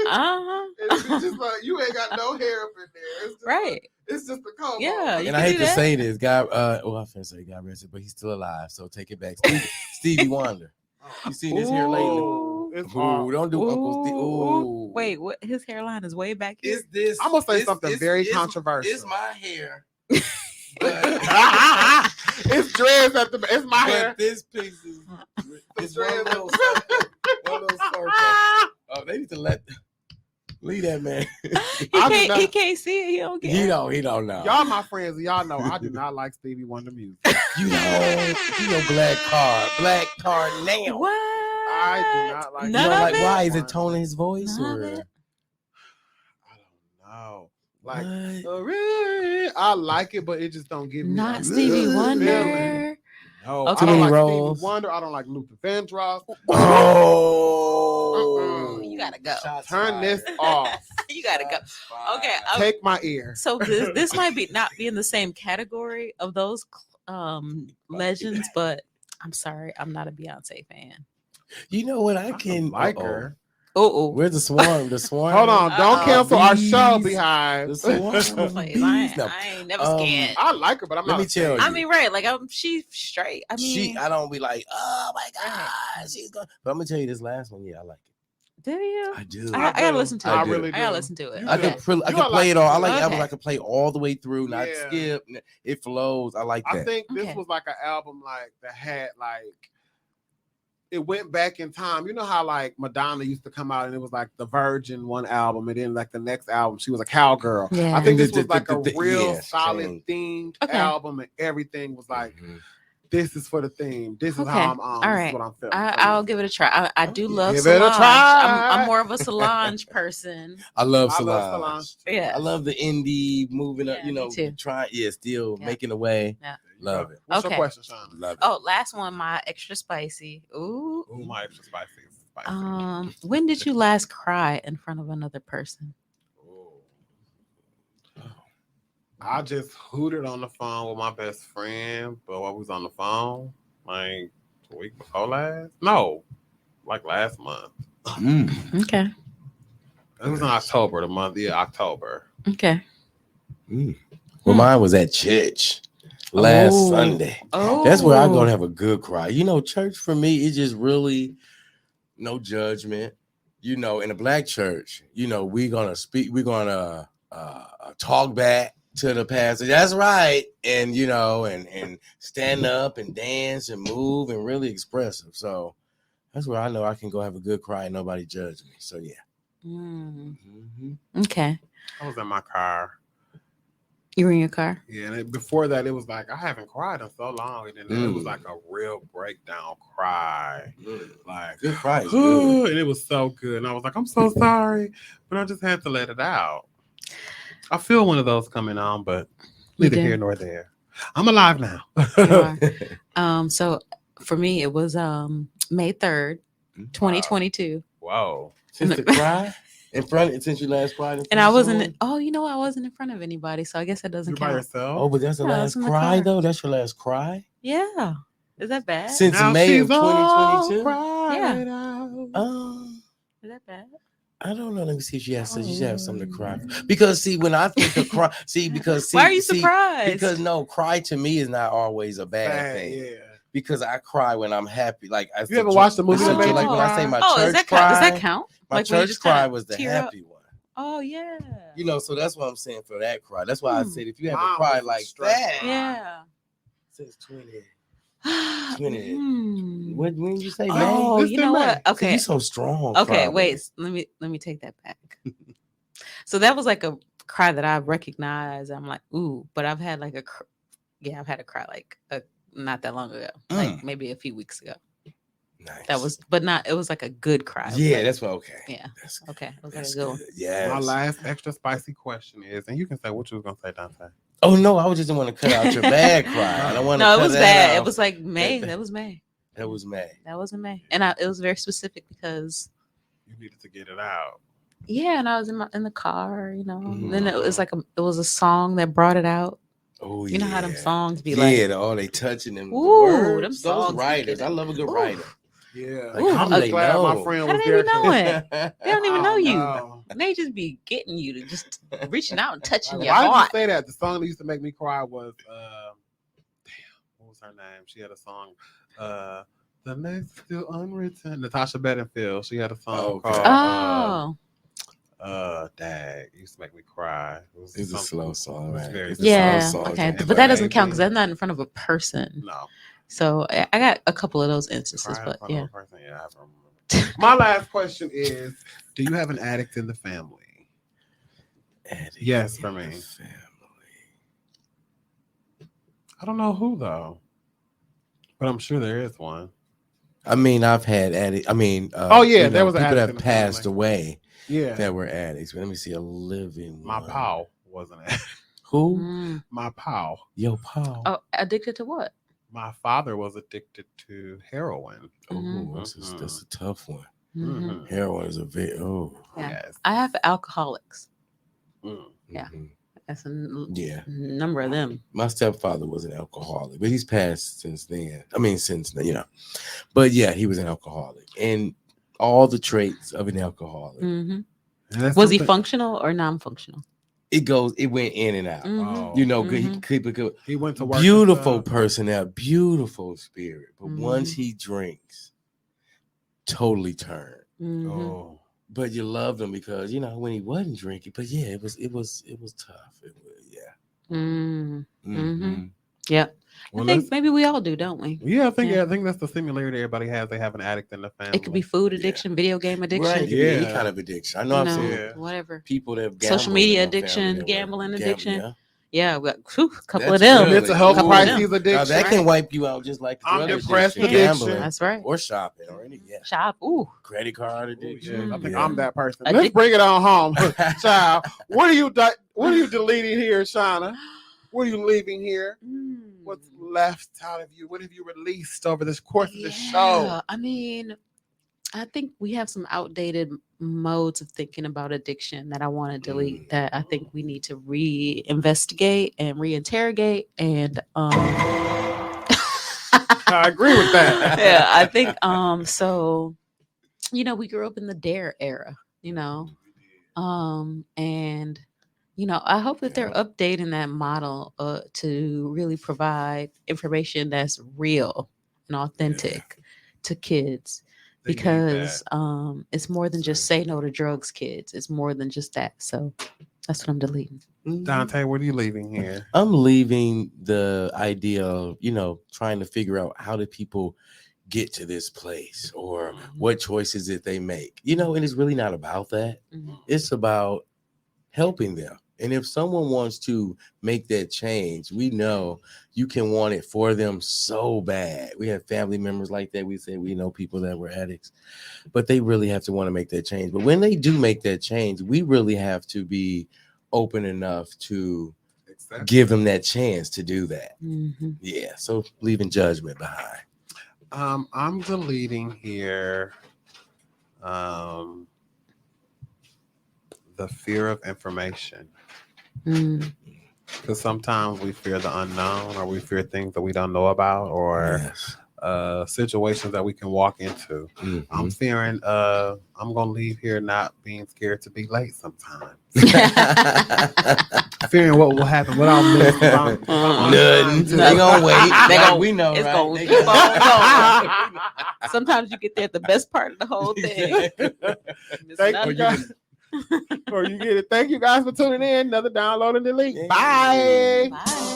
it's just like you ain't got no hair up in there. It's just right. It's just a comb. Yeah, and I hate to say this, God. Well, I finna say God rest it, but he's still alive, so take it back. Stevie Wonder. You seen his hair lately? Don't do Uncle Steve. Ooh. Wait, what? His hairline is way back here. Is this? I'm gonna say something very controversial. It's my hair. It's dreads at the. It's my hair. This piece is. It's one little circle. Oh, they need to leave that man. He can't see it. He don't get. He don't know. Y'all my friends. Y'all know I do not like Stevie Wonder music. You know black card now. What? I do not like. None of it? Why is it tone in his voice or? I don't know. Like I like it, but it just don't give me. Not Stevie Wonder. No, okay. I don't like Stevie Wonder. I don't like Luther Vandross. Oh, you gotta go. Turn this off. You gotta go. Okay, take my ear. So this might not be in the same category of those legends, but I'm sorry, I'm not a Beyonce fan. You know what? I can like her. Oh, where's the swarm? The swarm. Hold on, don't cancel our show, Beehive. The swarm. I ain't never scared. I like her, but I'm not. Let me tell you. I mean, right? Like she's straight. I mean, I don't be like, oh my god, she's going. But I'm gonna tell you this last one. Yeah, I like it. Do you? I do. I gotta listen to it. I really do. I gotta listen to it. I can play it all. I like albums I can play all the way through, not skip. It flows. I like that. I think this was like an album like that had like. It went back in time. You know how like Madonna used to come out and it was like the Virgin one album, and then like the next album she was a cowgirl. Yeah. I think this was like a real solid themed album, and everything was like, this is for the theme. This is how I'm on. All right, this is what I'm feeling. I'll give it a try. I do love give Solange. It a try. I'm more of a Solange person. I love Solange. Yeah, I love the indie moving up. You know, still making a way. Yeah. Love it. What's your question, Shana? Love it. Oh, last one, my extra spicy. Ooh, my extra spicy. When did you last cry in front of another person? I just hooted on the phone with my best friend, but while we was on the phone, like the week before last? No, like last month. Okay. It was in October, October. Okay. Well, mine was at church last Sunday. That's where I go to have a good cry. You know, church for me is just really no judgment. You know, in a black church, you know, we're gonna talk back to the pastor. That's right. And you know, and stand up and dance and move and really expressive. So that's where I know I can go have a good cry and nobody judge me. So yeah. Okay. I was in my car. You were in your car? Yeah, and before that, it was like I haven't cried in so long, and then it was like a real breakdown cry, like good cry, good. And it was so good. And I was like, I'm so sorry, but I just had to let it out. I feel one of those coming on, but neither here nor there. I'm alive now. You are. So for me, it was May 3rd, 2022. Wow. Since the cry. Since you last cried, and I wasn't. Oh, you know, I wasn't in front of anybody, so I guess that doesn't count. By yourself? Oh, but that's the last cry, though. That's your last cry. Yeah, is that bad? Since now May of 2022. cried out. Is that bad? I don't know. Let me see if she has something to cry for. Because see, when I think of cry, why are you surprised? Because no, cry to me is not always a bad thing. Yeah. Because I cry when I'm happy. Like you ever watched the movie that made like you when cry? I say my church cry. Does that count? My like church cry was the happy one. Oh yeah. You know, so that's what I'm saying for that cry. That's why I said if you ever Mom cried was like stressed that. Yeah. Since 20. When did you say May? Oh, you know what? See, Okay. you so strong. Okay, wait. Let me take that back. So that was like a cry that I recognize. I'm like, ooh, but I've had like I've had a cry like not that long ago, like maybe a few weeks ago. Nice. That was, but not. It was like a good cry. Yeah, like, that's what. Okay. Yeah. That's good. Okay. It was That's like a good one. Yes. My last extra spicy question is, and you can say what you was gonna say, Dante. Oh no, I was just want to cut out your bad cry. I don't want to. No, cut it was that bad. out. It was like May. That was May. That was May. That wasn't May, and it was very specific because you needed to get it out. Yeah, and I was in the car, you know. And then it was like it was a song that brought it out. Oh yeah. You know how them songs be like. Yeah, all they touching them. Ooh, the words. Them songs. Those writers. I love a good writer. Yeah. Like, how do they know? My friend how was do they be knowing? They don't even know you. Know. They just be getting you to just reaching out and touching your Why heart. did you say that? The song that used to make me cry was what was her name? She had a song. The next still unwritten. Natasha Bedingfield. She had a song called Dag. It used to make me cry. It's a slow song, right? Okay. But that doesn't count because I'm not in front of a person. No. So I got a couple of those instances, but yeah. Yeah, I remember. My last question is: do you have an addict in the family? Yes, for me. I don't know who though, but I'm sure there is one. I mean, I've had addicts. I mean, there was people that have passed away. Yeah, that were addicts. But let me see a living. My pal wasn't it? Who? My pal. Yo, pal. Oh, addicted to what? My father was addicted to heroin. Oh, that's a tough one. Mm-hmm. Heroin is a bit. Oh, yes. I have alcoholics. Yeah, that's a number of them. My stepfather was an alcoholic, but he's passed since then. I mean, but yeah, he was an alcoholic, and all the traits of an alcoholic. Mm-hmm. Was he functional or non-functional? It went in and out. Mm-hmm. You know, he went to work. Beautiful personality, beautiful spirit. But once he drinks, totally turned. Mm-hmm. Oh, but you loved him because when he wasn't drinking. But yeah, it was tough. It was Yeah. Well, I think maybe we all do, don't we? Yeah, I think that's the similarity everybody has. They have an addict in the family. It could be food addiction, video game addiction. Right, any kind of addiction. I know I've seen whatever. People that have social media addiction, gambling addiction. Yeah, we got a couple of them. Mental health crises addiction. Now, that can wipe you out just like I'm depressed addiction. That's right. Or shopping or anything. Yeah. Shop. Ooh. Credit card addiction. I think I'm that person. Let's bring it on home, child. What are you deleting here, Shana? What are you leaving here? What's left out of you? What have you released over this course of the show? I mean, I think we have some outdated modes of thinking about addiction that I want to delete, that I think we need to reinvestigate and reinterrogate. And I agree with that. Yeah, I think so, we grew up in the DARE era, and I hope that they're updating that model to really provide information that's real and authentic to kids. Because it's more than just say no to drugs, kids. It's more than just that. So that's what I'm deleting. Dante, what are you leaving here? I'm leaving the idea of, trying to figure out how do people get to this place or what choices did they make. And it's really not about that. It's about helping them. And if someone wants to make that change, we know you can want it for them so bad. We have family members like that. We say we know people that were addicts, but they really have to want to make that change. But when they do make that change, we really have to be open enough to give them that chance to do that. Yeah. So leaving judgment behind. I'm deleting here. The fear of information. Because sometimes we fear the unknown, or we fear things that we don't know about, or situations that we can walk into. I'm fearing I'm gonna leave here not being scared to be late sometimes. Fearing what will happen, what I'll miss. Nothing. They gonna wait. We know, it's right? gonna keep on going. Sometimes you get there at the best part of the whole thing. Thank you guys. Or you get it. Thank you guys for tuning in. Another download and delete. Bye. Bye.